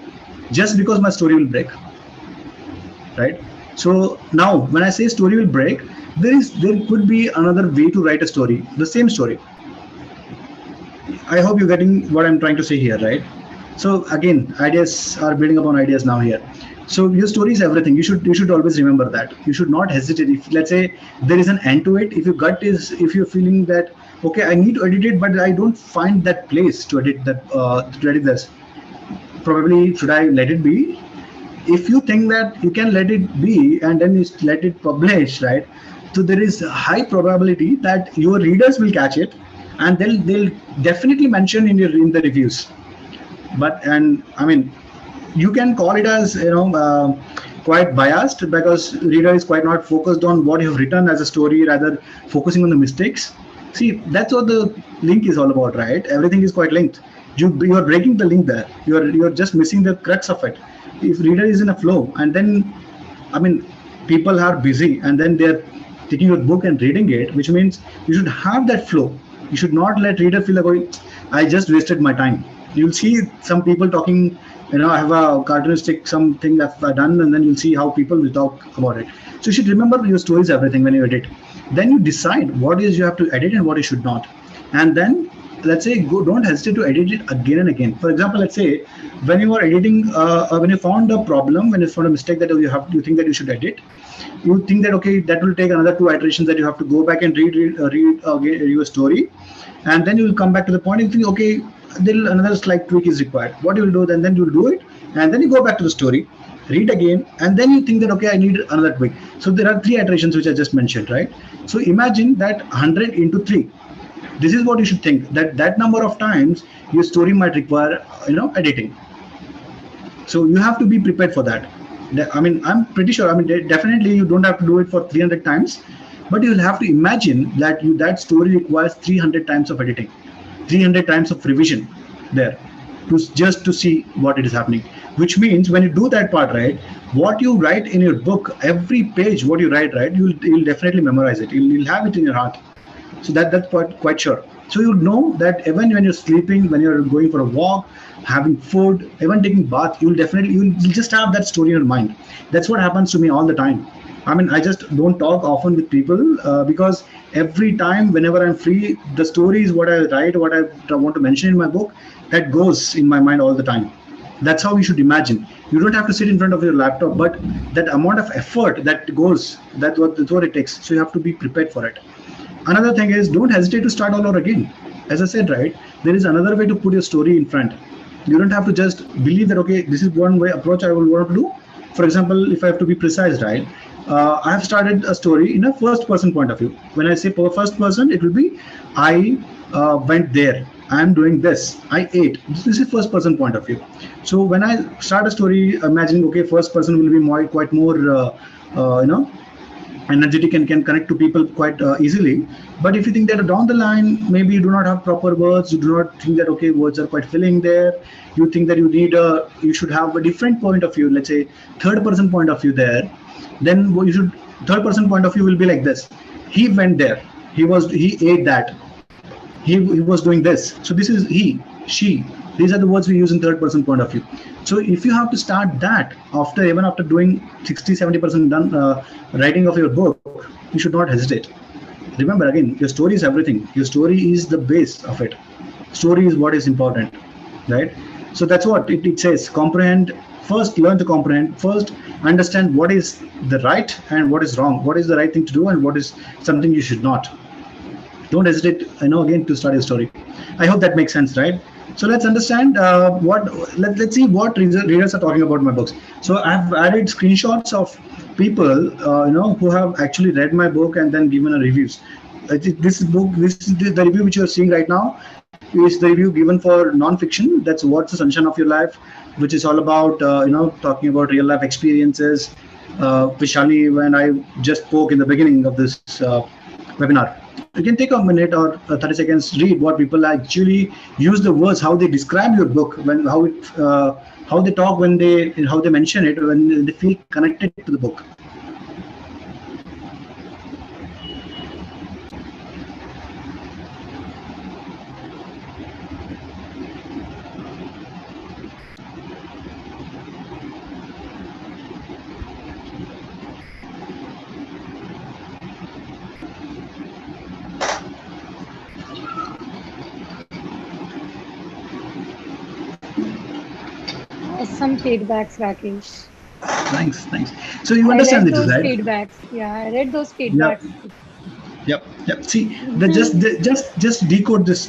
just because my story will break, right? So now when I say story will break, there could be another way to write a story, the same story. I hope you're getting what I'm trying to say here, right? So again, ideas are building upon ideas now here. So your story is everything. You should always remember that. You should not hesitate. If let's say there is an end to it, if you're feeling that okay, I need to edit it, but I don't find that place to edit this. Probably should I let it be? If you think that you can let it be and then you let it publish, right? So there is a high probability that your readers will catch it, and they'll definitely mention in the reviews. But and I mean, you can call it as quite biased, because reader is quite not focused on what you have written as a story, rather focusing on the mistakes. See, that's what the link is all about, right? Everything is quite linked. You are breaking the link there. You're just missing the crux of it. If reader is in a flow, and then I mean, people are busy and then they're taking your book and reading it, which means you should have that flow. You should not let reader feel like, oh, I just wasted my time. You'll see some people talking I have a cartoonistic something that I've done, and then you'll see how people will talk about it. So you should remember your story is everything when you edit. Then you decide what is you have to edit and what you should not. And then let's say go, don't hesitate to edit it again and again. For example, let's say when you are editing, when you found a problem, when you found a mistake that you think that you should edit, you think that okay, that will take another two iterations, that you have to go back and read again your story, and then you will come back to the point and think okay, then another slight tweak is required. What you will do then you will do it, and then you go back to the story, read again, and then you think that okay, I need another tweak. So there are three iterations which I just mentioned, right? So imagine that 100 into 3. This is what you should think, that that number of times your story might require editing. So you have to be prepared for that. I mean, I'm pretty sure. I mean, definitely you don't have to do it for 300 times, but you'll have to imagine that that story requires 300 times of editing, 300 times of revision there, just to see what it is happening. Which means when you do that part right, what you write in your book, every page, what you write right, you'll definitely memorize it. You'll have it in your heart. So that's quite sure. So you know that even when you're sleeping, when you're going for a walk, having food, even taking bath, you'll just have that story in your mind. That's what happens to me all the time. I mean, I just don't talk often with people because every time, whenever I'm free, the story is what I write, what I want to mention in my book, that goes in my mind all the time. That's how you should imagine. You don't have to sit in front of your laptop, but that amount of effort that goes, that's what it takes. So you have to be prepared for it. Another thing is, don't hesitate to start all over again. As I said, right, there is another way to put your story in front. You don't have to just believe that okay, this is one way approach I will want to do. For example, if I have to be precise, right, I have started a story in a first person point of view. When I say first person, it will be I went there, I am doing this, I ate. This is first person point of view. So when I start a story, imagining okay, first person will be quite more energetic and can connect to people quite easily. But if you think that down the line, maybe you do not have proper words, you do not think that okay, words are quite filling there, you think that you should have a different point of view, let's say third person point of view there, then you should third person point of view will be like this: he went there, he ate that, he was doing this. So this is he, she. These are the words we use in third person point of view. So if you have to start that even after doing 60-70% done writing of your book, you should not hesitate. Remember again, your story is everything. Your story is the base of it. Story is what is important, right? So that's what it says. Comprehend first, learn to comprehend first, understand what is the right and what is wrong, what is the right thing to do and what is something you should not. Don't hesitate, again, to start your story. I hope that makes sense, right? So let's understand let's see what readers are talking about my books. So I've added screenshots of people who have actually read my book and then given a reviews. This is the review which you are seeing right now is the review given for non-fiction. That's What's the Sunshine of Your Life, which is all about talking about real life experiences. Vishali and I just spoke in the beginning of this webinar. You can take a minute or 30 seconds, read what people actually use the words, how they describe your book, how they talk how they mention it when they feel connected to the book. Some feedbacks, Rakesh. Thanks. So you I understand read this, those right? feedbacks. Yeah, I read those Yep. feedbacks. Yep. See, just decode this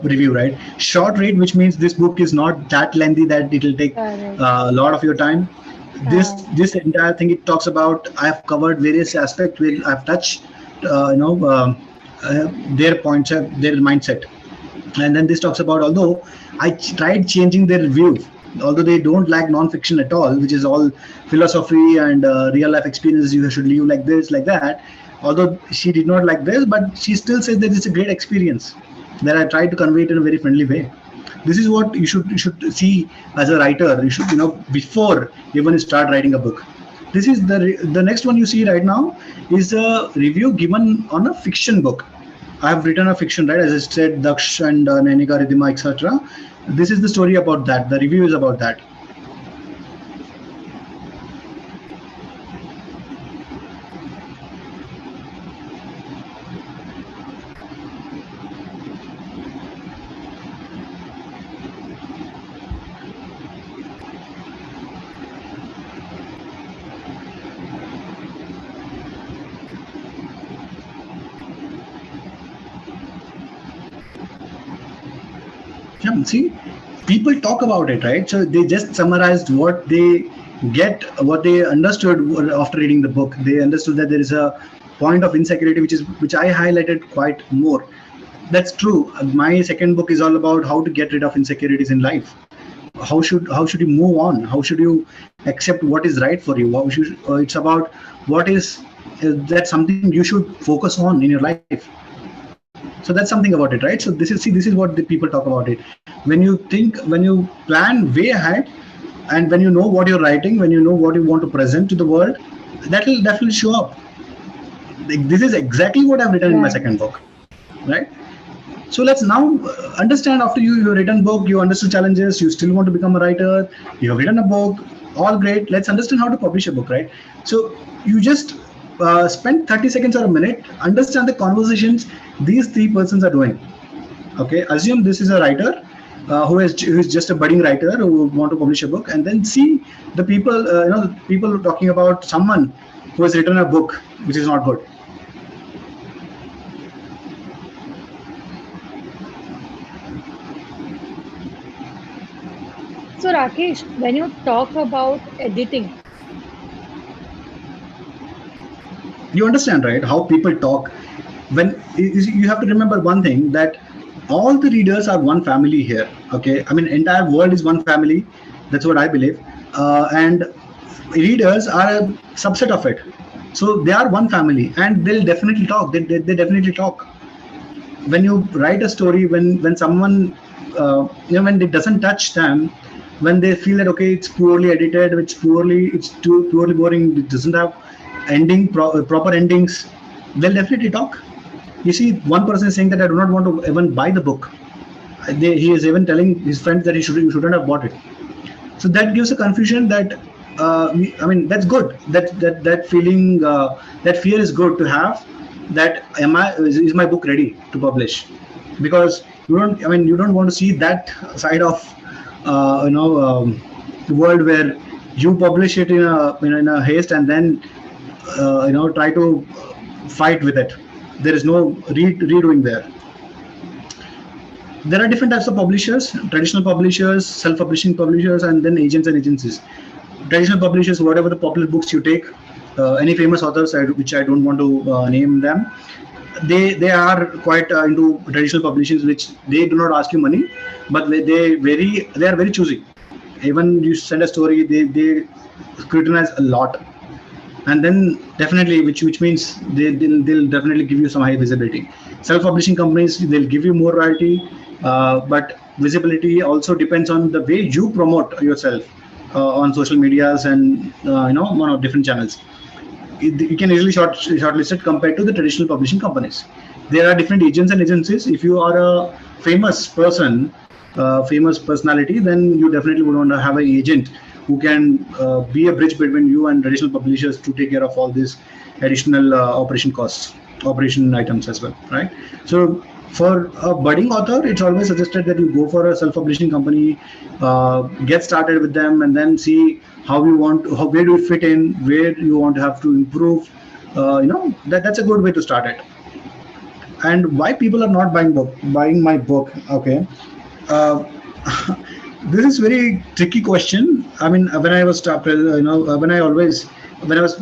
review, right? Short read, which means this book is not that lengthy that it will take Correct. a lot of your time. This entire thing, it talks about, I have covered various aspects where I've touched, their points, their mindset. And then this talks about, although I tried changing their view, although they don't like non-fiction at all, which is all philosophy and real life experiences, you should live like this, like that. Although she did not like this, but she still says that it's a great experience, that I tried to convey it in a very friendly way. This is what you should see as a writer. You should, before even you start writing a book. This is the next one you see right now is a review given on a fiction book. I have written a fiction, right? As I said, Daksh and Nainika, Ridhima, etc. This is the story about that. The review is about that. Yeah, see, people talk about it, right? So they just summarized what they what they understood after reading the book. They understood that there is a point of insecurity, which I highlighted quite more. That's true. My second book is all about how to get rid of insecurities in life. How should you move on? How should you accept what is right for you? It's about what is that's something you should focus on in your life. So that's something about it, right? So this is what the people talk about it. When you plan way ahead, and when you know what you're writing, when you know what you want to present to the world, that will definitely show up. Like, this is exactly what I've written in my Right. second book, right? So let's now understand, after you've written book, you understood challenges, you still want to become a writer, you have written a book, all great. Let's understand how to publish a book, right? So you just spend 30 seconds or a minute, understand the conversations these three persons are doing. Okay, assume this is a writer who is just a budding writer who want to publish a book, and then see the people, people talking about someone who has written a book which is not good. So, Rakesh, when you talk about editing, You understand, right, how people talk. When you have to remember one thing, that all the readers are one family here. Okay, I mean, entire world is one family. That's what I believe. And readers are a subset of it. So they are one family, and they'll definitely talk. They definitely talk. When you write a story, when someone, when it doesn't touch them, when they feel that okay, it's poorly edited, it's too poorly boring, it doesn't have proper endings, they'll definitely talk. You see, one person is saying that I do not want to even buy the book. He is even telling his friends that he shouldn't have bought it. So that gives a confusion that, I mean, that's good. That feeling, that fear is good to have. That is my book ready to publish? Because you don't want to see that side of, the world where you publish it in a haste, and then try to fight with it. There is no redoing there. There are different types of publishers: traditional publishers, self-publishing publishers, and then agents and agencies. Traditional publishers, whatever the popular books you take, any famous authors, which I don't want to name them, they are quite into traditional publishings, which they do not ask you money, but they are very choosy. Even you send a story, they scrutinize a lot. And then definitely, which means they'll definitely give you some high visibility. Self-publishing companies, they'll give you more variety, but visibility also depends on the way you promote yourself on social medias, and one of different channels. You can easily shortlist it compared to the traditional publishing companies. There are different agents and agencies. If you are a famous person, famous personality, then you definitely would want to have an agent who can be a bridge between you and traditional publishers to take care of all these additional operation items as well, right? So for a budding author, it's always suggested that you go for a self-publishing company, get started with them, and then see where do you fit in, where you want to have to improve. That's a good way to start it. And why people are not buying my book? Okay, uh, this is very tricky question. I mean, when I was when I was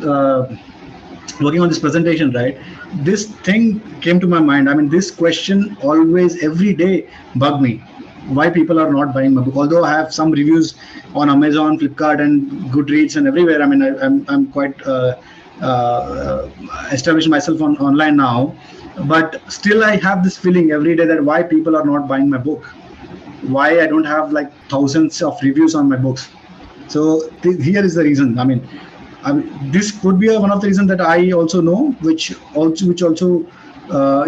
working on this presentation, right, this thing came to my mind. I mean, this question always, every day, bug me. Why people are not buying my book? Although I have some reviews on Amazon, Flipkart, and Goodreads, and everywhere. I mean, I'm quite established myself on online now, but still I have this feeling every day that why people are not buying my book, why I don't have like thousands of reviews on my books. So here is the reason. This could be one of the reasons that I also know, which also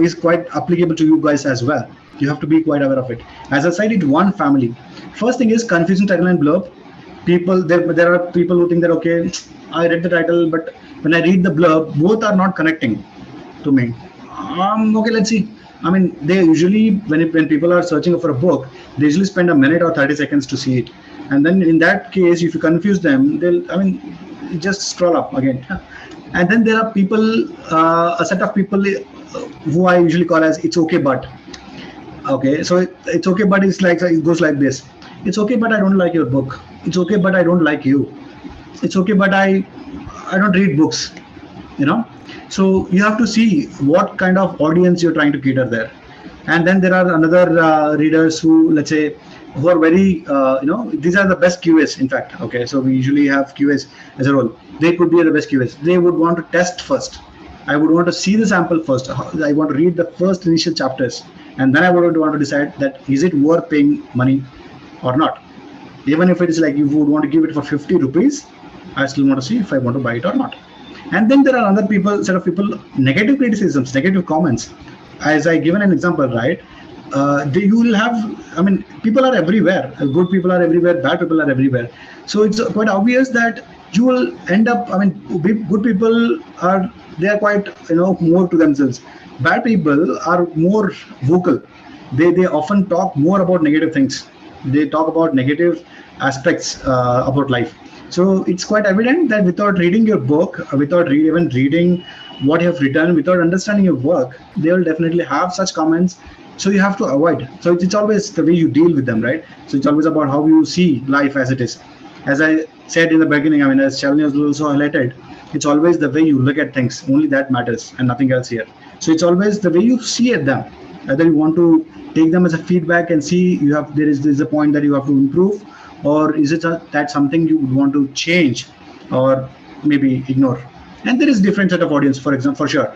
is quite applicable to you guys as well. You have to be quite aware of it. As I said, it's one family. First thing is confusing title and blurb. There are people who think that okay, I read the title, but when I read the blurb, both are not connecting to me. Okay, let's see. I mean, they usually, when people are searching for a book, they usually spend a minute or 30 seconds to see it. And then in that case, if you confuse them, just scroll up again. And then there are people, a set of people who I usually call as it's okay, but Okay, so it's okay, but it's like it goes like this. It's okay, but I don't like your book. It's okay, but I don't like you. It's okay, but I don't read books. You know, so you have to see what kind of audience you're trying to cater there. And then there are another readers who, let's say, who are very these are the best QAs, in fact. Okay, so we usually have QAs as a role. They could be the best QAs. They would want to test first. I would want to see the sample first. I want to read the first initial chapters, and then I would want to decide that is it worth paying money or not. Even if it is like you would want to give it for 50 rupees, I still want to see if I want to buy it or not. And then there are other people, set of people, negative criticisms, negative comments. As I given an example, right? You will have, I mean, people are everywhere. Good people are everywhere, bad people are everywhere. So it's quite obvious that you will end up, I mean, good people are, they are quite, more to themselves. Bad people are more vocal. They often talk more about negative things. They talk about negative aspects about life. So it's quite evident that without reading your book, without even reading what you have written, without understanding your work, they will definitely have such comments. So you have to avoid. So it's always the way you deal with them, right? So it's always about how you see life as it is. As I said in the beginning, I mean, as Shalini has also highlighted, it's always the way you look at things. Only that matters, and nothing else here. So it's always the way you see at them. Whether you want to take them as a feedback and see you have there is a point that you have to improve, or is it that something you would want to change or maybe ignore. And there is different set of audience, for example, for sure.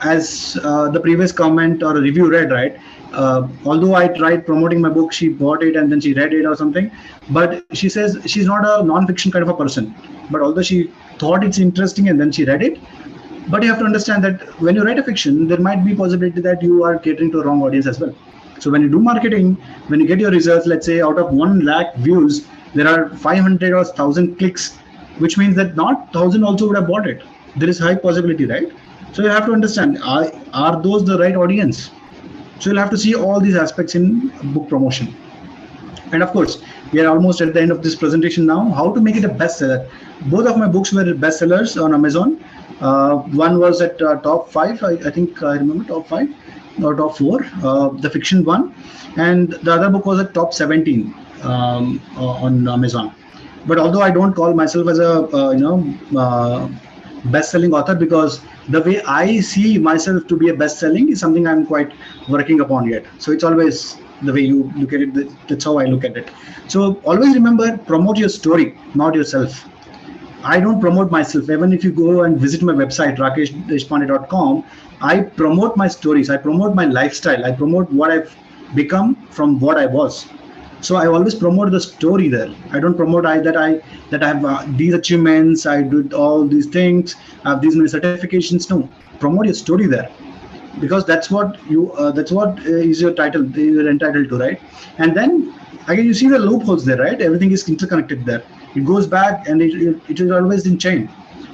As the previous comment or review read, right? Although I tried promoting my book, she bought it and then she read it or something. But she says she's not a non-fiction kind of a person. But although she thought it's interesting and then she read it, but you have to understand that when you write a fiction, there might be possibility that you are catering to a wrong audience as well. So when you do marketing, when you get your results, let's say out of 1 lakh views, there are 500 or 1,000 clicks, which means that not 1,000 also would have bought it. There is high possibility, right? So you have to understand, are those the right audience? So you'll have to see all these aspects in book promotion. And of course, we are almost at the end of this presentation now. How to make it a bestseller? Both of my books were bestsellers on Amazon. One was at top 5, I think I remember top 5 or top 4, the fiction one, and the other book was at top 17 on Amazon. But although I don't call myself as a best-selling author, because the way I see myself to be a best-selling is something I'm quite working upon yet. So it's always the way you look at it. That's how I look at it. So always remember, promote your story, not yourself. I don't promote myself. Even if you go and visit my website, rakeshdeshpande.com, I promote my stories. I promote my lifestyle. I promote what I've become from what I was. So I always promote the story there. I don't promote that I have these achievements. I did all these things. I have these many certifications. No, promote your story there, because that's what is your title. You're entitled to, right? And then again, you see the loopholes there, right? Everything is interconnected there. It goes back and it is always in chain.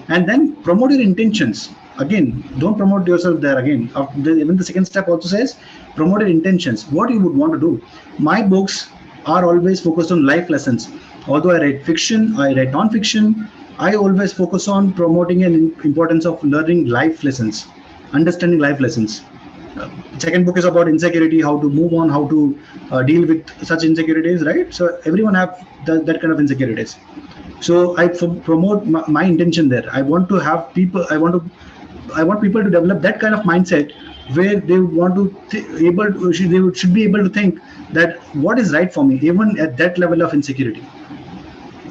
And then promote your intentions. Again, don't promote yourself there again. Even the second step also says promote your intentions, what you would want to do. My books are always focused on life lessons. Although I write fiction, I write non-fiction, I always focus on promoting an importance of learning life lessons, understanding life lessons. Second book is about insecurity, how to move on, how to deal with such insecurities, right? So everyone have that kind of insecurities. So I promote my intention there. I want to have people. I want people to develop that kind of mindset where they want to should be able to think that what is right for me, even at that level of insecurity.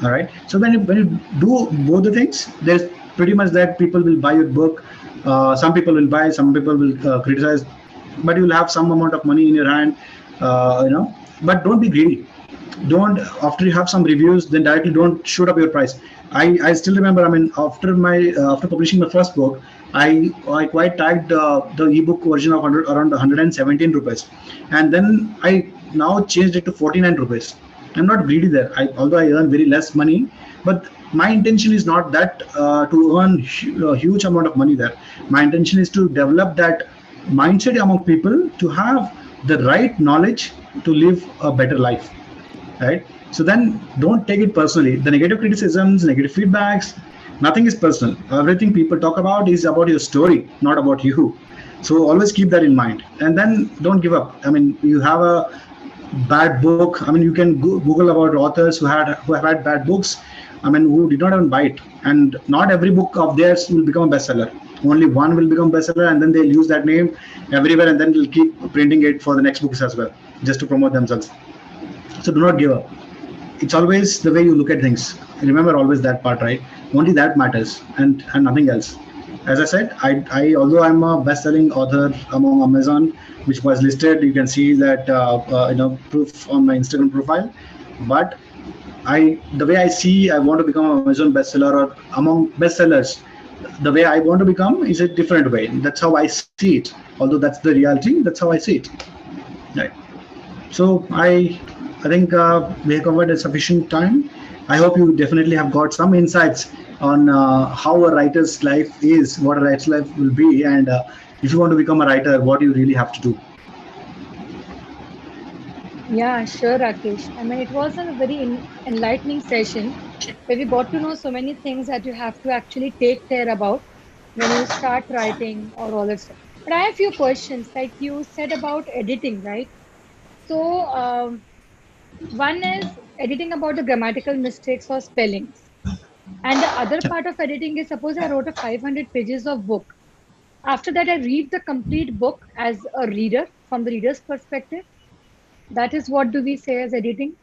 All right. So when you do both the things, there's pretty much that people will buy your book. Some people will buy, some people will criticize, but you will have some amount of money in your hand. But don't be greedy. Don't, after you have some reviews, then directly don't shoot up your price. I still remember, I mean, after publishing my first book, I quite tagged the ebook version of around 117 rupees, and then I now changed it to 49 rupees. I'm not greedy there. Although I earn very less money, but my intention is not that to earn a huge amount of money there. My intention is to develop that mindset among people to have the right knowledge to live a better life, right? So then don't take it personally. The negative criticisms, negative feedbacks, nothing is personal. Everything people talk about is about your story, not about you. So always keep that in mind, and then don't give up. I mean, you have a bad book. I mean, you can Google about authors who have had bad books. I mean, who did not even buy it. And not every book of theirs will become a bestseller. Only one will become bestseller, and then they'll use that name everywhere, and then they'll keep printing it for the next books as well, just to promote themselves. So do not give up. It's always the way you look at things. Remember always that part, right? Only that matters, and nothing else. As I said, I although I'm a best-selling author among Amazon, which was listed, you can see that proof on my Instagram profile. But the way I see, I want to become an Amazon bestseller or among bestsellers. The way I want to become is a different way. That's how I see it. Although that's the reality, that's how I see it. Right. So I think we have covered a sufficient time. I hope you definitely have got some insights on how a writer's life is, what a writer's life will be, and if you want to become a writer, what you really have to do. Yeah, sure, Rakesh. I mean, it was a very enlightening session where we got to know so many things that you have to actually take care about when you start writing or all that stuff. But I have a few questions, like you said about editing, right? So, one is editing about the grammatical mistakes or spellings. And the other part of editing is, suppose I wrote a 500 pages of book. After that, I read the complete book as a reader from the reader's perspective. That is what do we say as editing?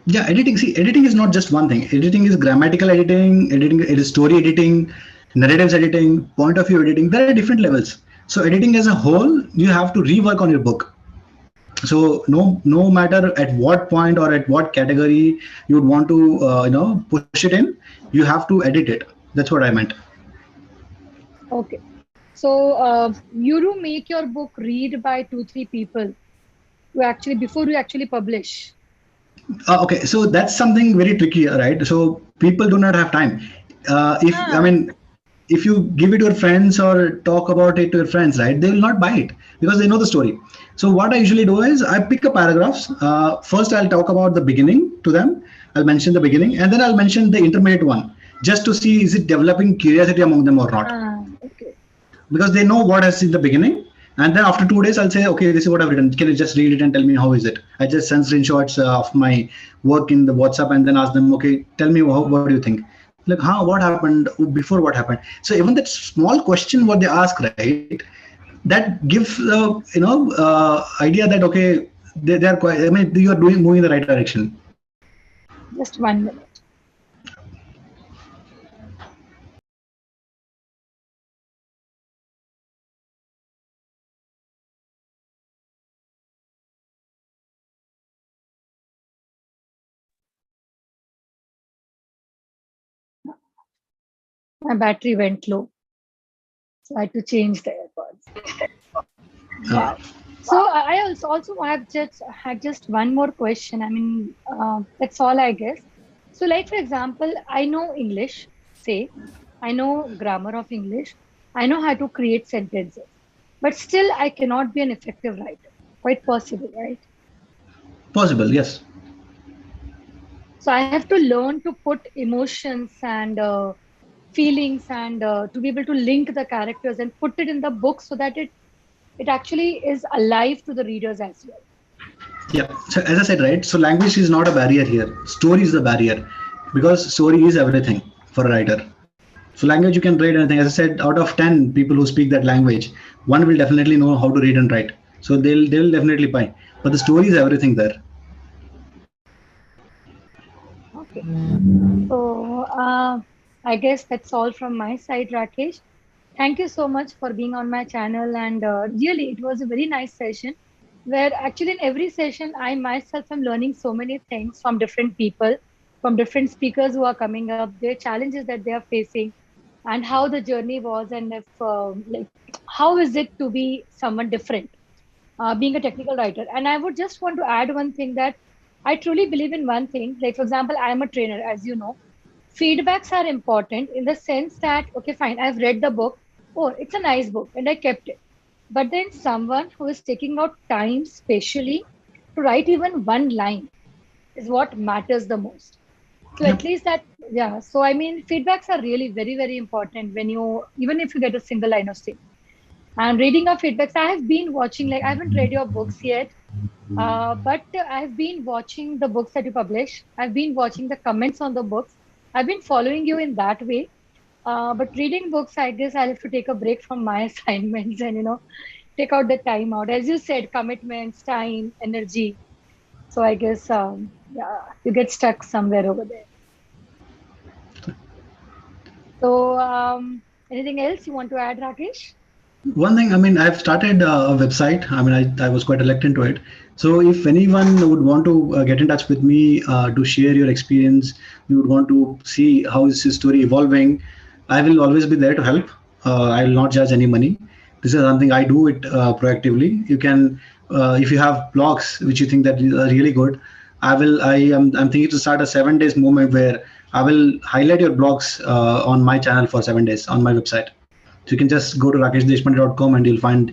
Yeah, editing. See, editing is not just one thing. Editing is grammatical editing, editing it is story editing, narratives editing, point of view editing. There are different levels. So editing as a whole, you have to rework on your book. So no matter at what point or at what category you would want to push it in, you have to edit it. That's what I meant. Okay. So you do make your book read by two, three people to actually before you actually publish. Okay, so that's something very tricky, right? So people do not have time. If I Ah, mean, if you give it to your friends or talk about it to your friends, right, they will not buy it because they know the story. So what I usually do is I pick up paragraphs. First, I'll talk about the beginning to them. I'll mention the beginning, and then I'll mention the intermediate one, just to see is it developing curiosity among them or not, okay. because they know what has in the beginning. And then after 2 days I'll say, okay, this is what I've written, can you just read it and tell me how is it. I just send screenshots of my work in the WhatsApp and then ask them, okay, tell me what do you think, like how what happened before, what happened. So even that small question what they ask, right, that gives idea that okay, they are quite, I mean, you are doing moving in the right direction. Just 1 minute. My battery went low, so I had to change the AirPods. Yeah. So I also have just had just one more question. I mean, that's all I guess. So, like for example, I know English, say, I know grammar of English, I know how to create sentences, but still I cannot be an effective writer. Quite possible, right? Possible, yes. So I have to learn to put emotions and feelings and to be able to link the characters and put it in the book so that it actually is alive to the readers as well. Yeah. So as I said, right. So language is not a barrier here. Story is the barrier, because story is everything for a writer. So language you can read anything. As I said, out of 10 people who speak that language, one will definitely know how to read and write. So they'll definitely buy. But the story is everything there. Okay. So I guess that's all from my side, Rakesh. Thank you so much for being on my channel. And really, it was a very nice session where actually in every session, I myself am learning so many things from different people, from different speakers who are coming up, their challenges that they are facing, and how the journey was, and if like how is it to be someone different, being a technical writer. And I would just want to add one thing that I truly believe in one thing. Like, for example, I am a trainer, as you know. Feedbacks are important in the sense that, okay, fine, I've read the book. Oh, it's a nice book, and I kept it. But then someone who is taking out time specially to write even one line is what matters the most. So Yep. at least that, yeah. So I mean, feedbacks are really very, very important when you, even if you get a single line of statement. And reading of feedbacks, I have been watching, like, I haven't read your books yet, but I've been watching the books that you publish. I've been watching the comments on the books. I've been following you in that way. But reading books, I guess I'll have to take a break from my assignments and, take out the time out. As you said, commitments, time, energy. So I guess, yeah, you get stuck somewhere over there. So, anything else you want to add, Rakesh? One thing, I mean, I've started a website. I mean, I was quite looked into it. So if anyone would want to get in touch with me to share your experience, you would want to see how is this story evolving, I will always be there to help. I will not charge any money. This is something I do it proactively. You can, if you have blogs which you think that are really good, I'm thinking to start a 7 days movement where I will highlight your blogs on my channel for 7 days on my website. So you can just go to rakeshdeshpande.com and you'll find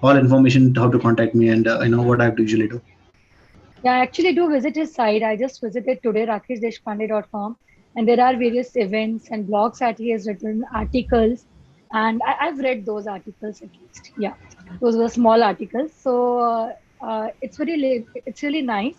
all information how to contact me and what I usually do. Yeah, I actually do visit his site. I just visited today, rakeshdeshpande.com, and there are various events and blogs that he has written, articles, and I've read those articles at least. Yeah, those were small articles. So it's really nice.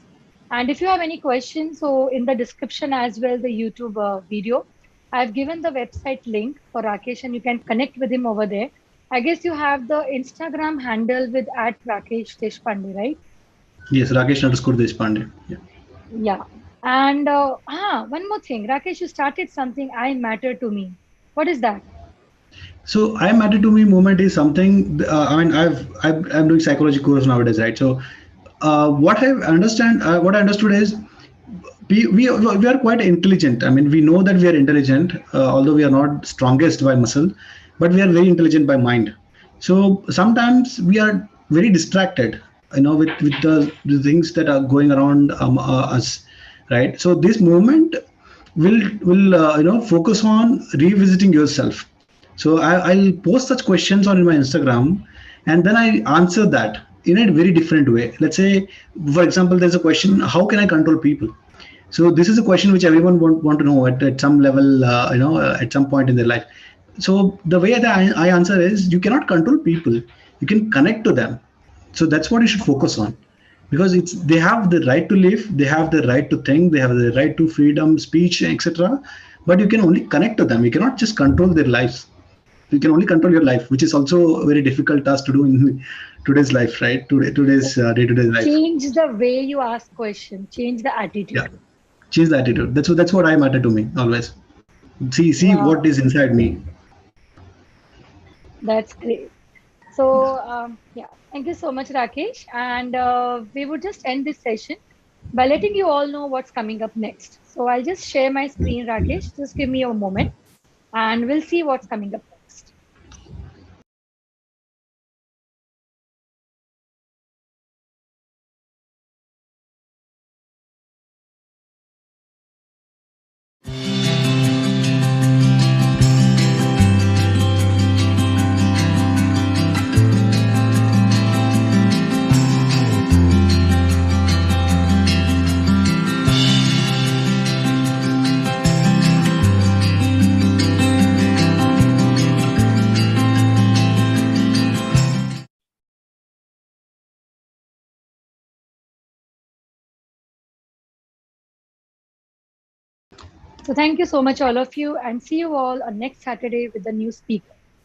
And if you have any questions, so in the description as well, the YouTube video, I've given the website link for Rakesh, and you can connect with him over there. I guess you have the Instagram handle with at Rakesh Deshpande, right? Yes, Rakesh_Deshpande. Yeah. Yeah. And one more thing, Rakesh, you started something I matter to me. What is that? So I matter to me movement is something. I mean, I'm doing psychology course nowadays, right? So what I understood is we are quite intelligent. I mean, we know that we are intelligent, although we are not strongest by muscle, but we are very intelligent by mind. So sometimes we are very distracted, with the things that are going around us, right? So this movement will focus on revisiting yourself. So I'll post such questions on my Instagram, and then I answer that in a very different way. Let's say, for example, there's a question: how can I control people? So this is a question which everyone want to know at some level, at some point in their life. So the way that I answer is, you cannot control people, you can connect to them. So that's what you should focus on, because they have the right to live, they have the right to think, they have the right to freedom speech, etc. But you can only connect to them, you cannot just control their lives. You can only control your life, which is also a very difficult task to do in today's life, right? Today's day-to-day life. Change the way you ask question, change the Yeah, attitude. change the attitude. That's what I matter to me always. See what Wow, is inside me. that's great. So, yeah, thank you so much, Rakesh. And we would just end this session by letting you all know what's coming up next. So I'll just share my screen, Rakesh. Just give me a moment and we'll see what's coming up next. So thank you so much, all of you, and see you all on next Saturday with a new speaker.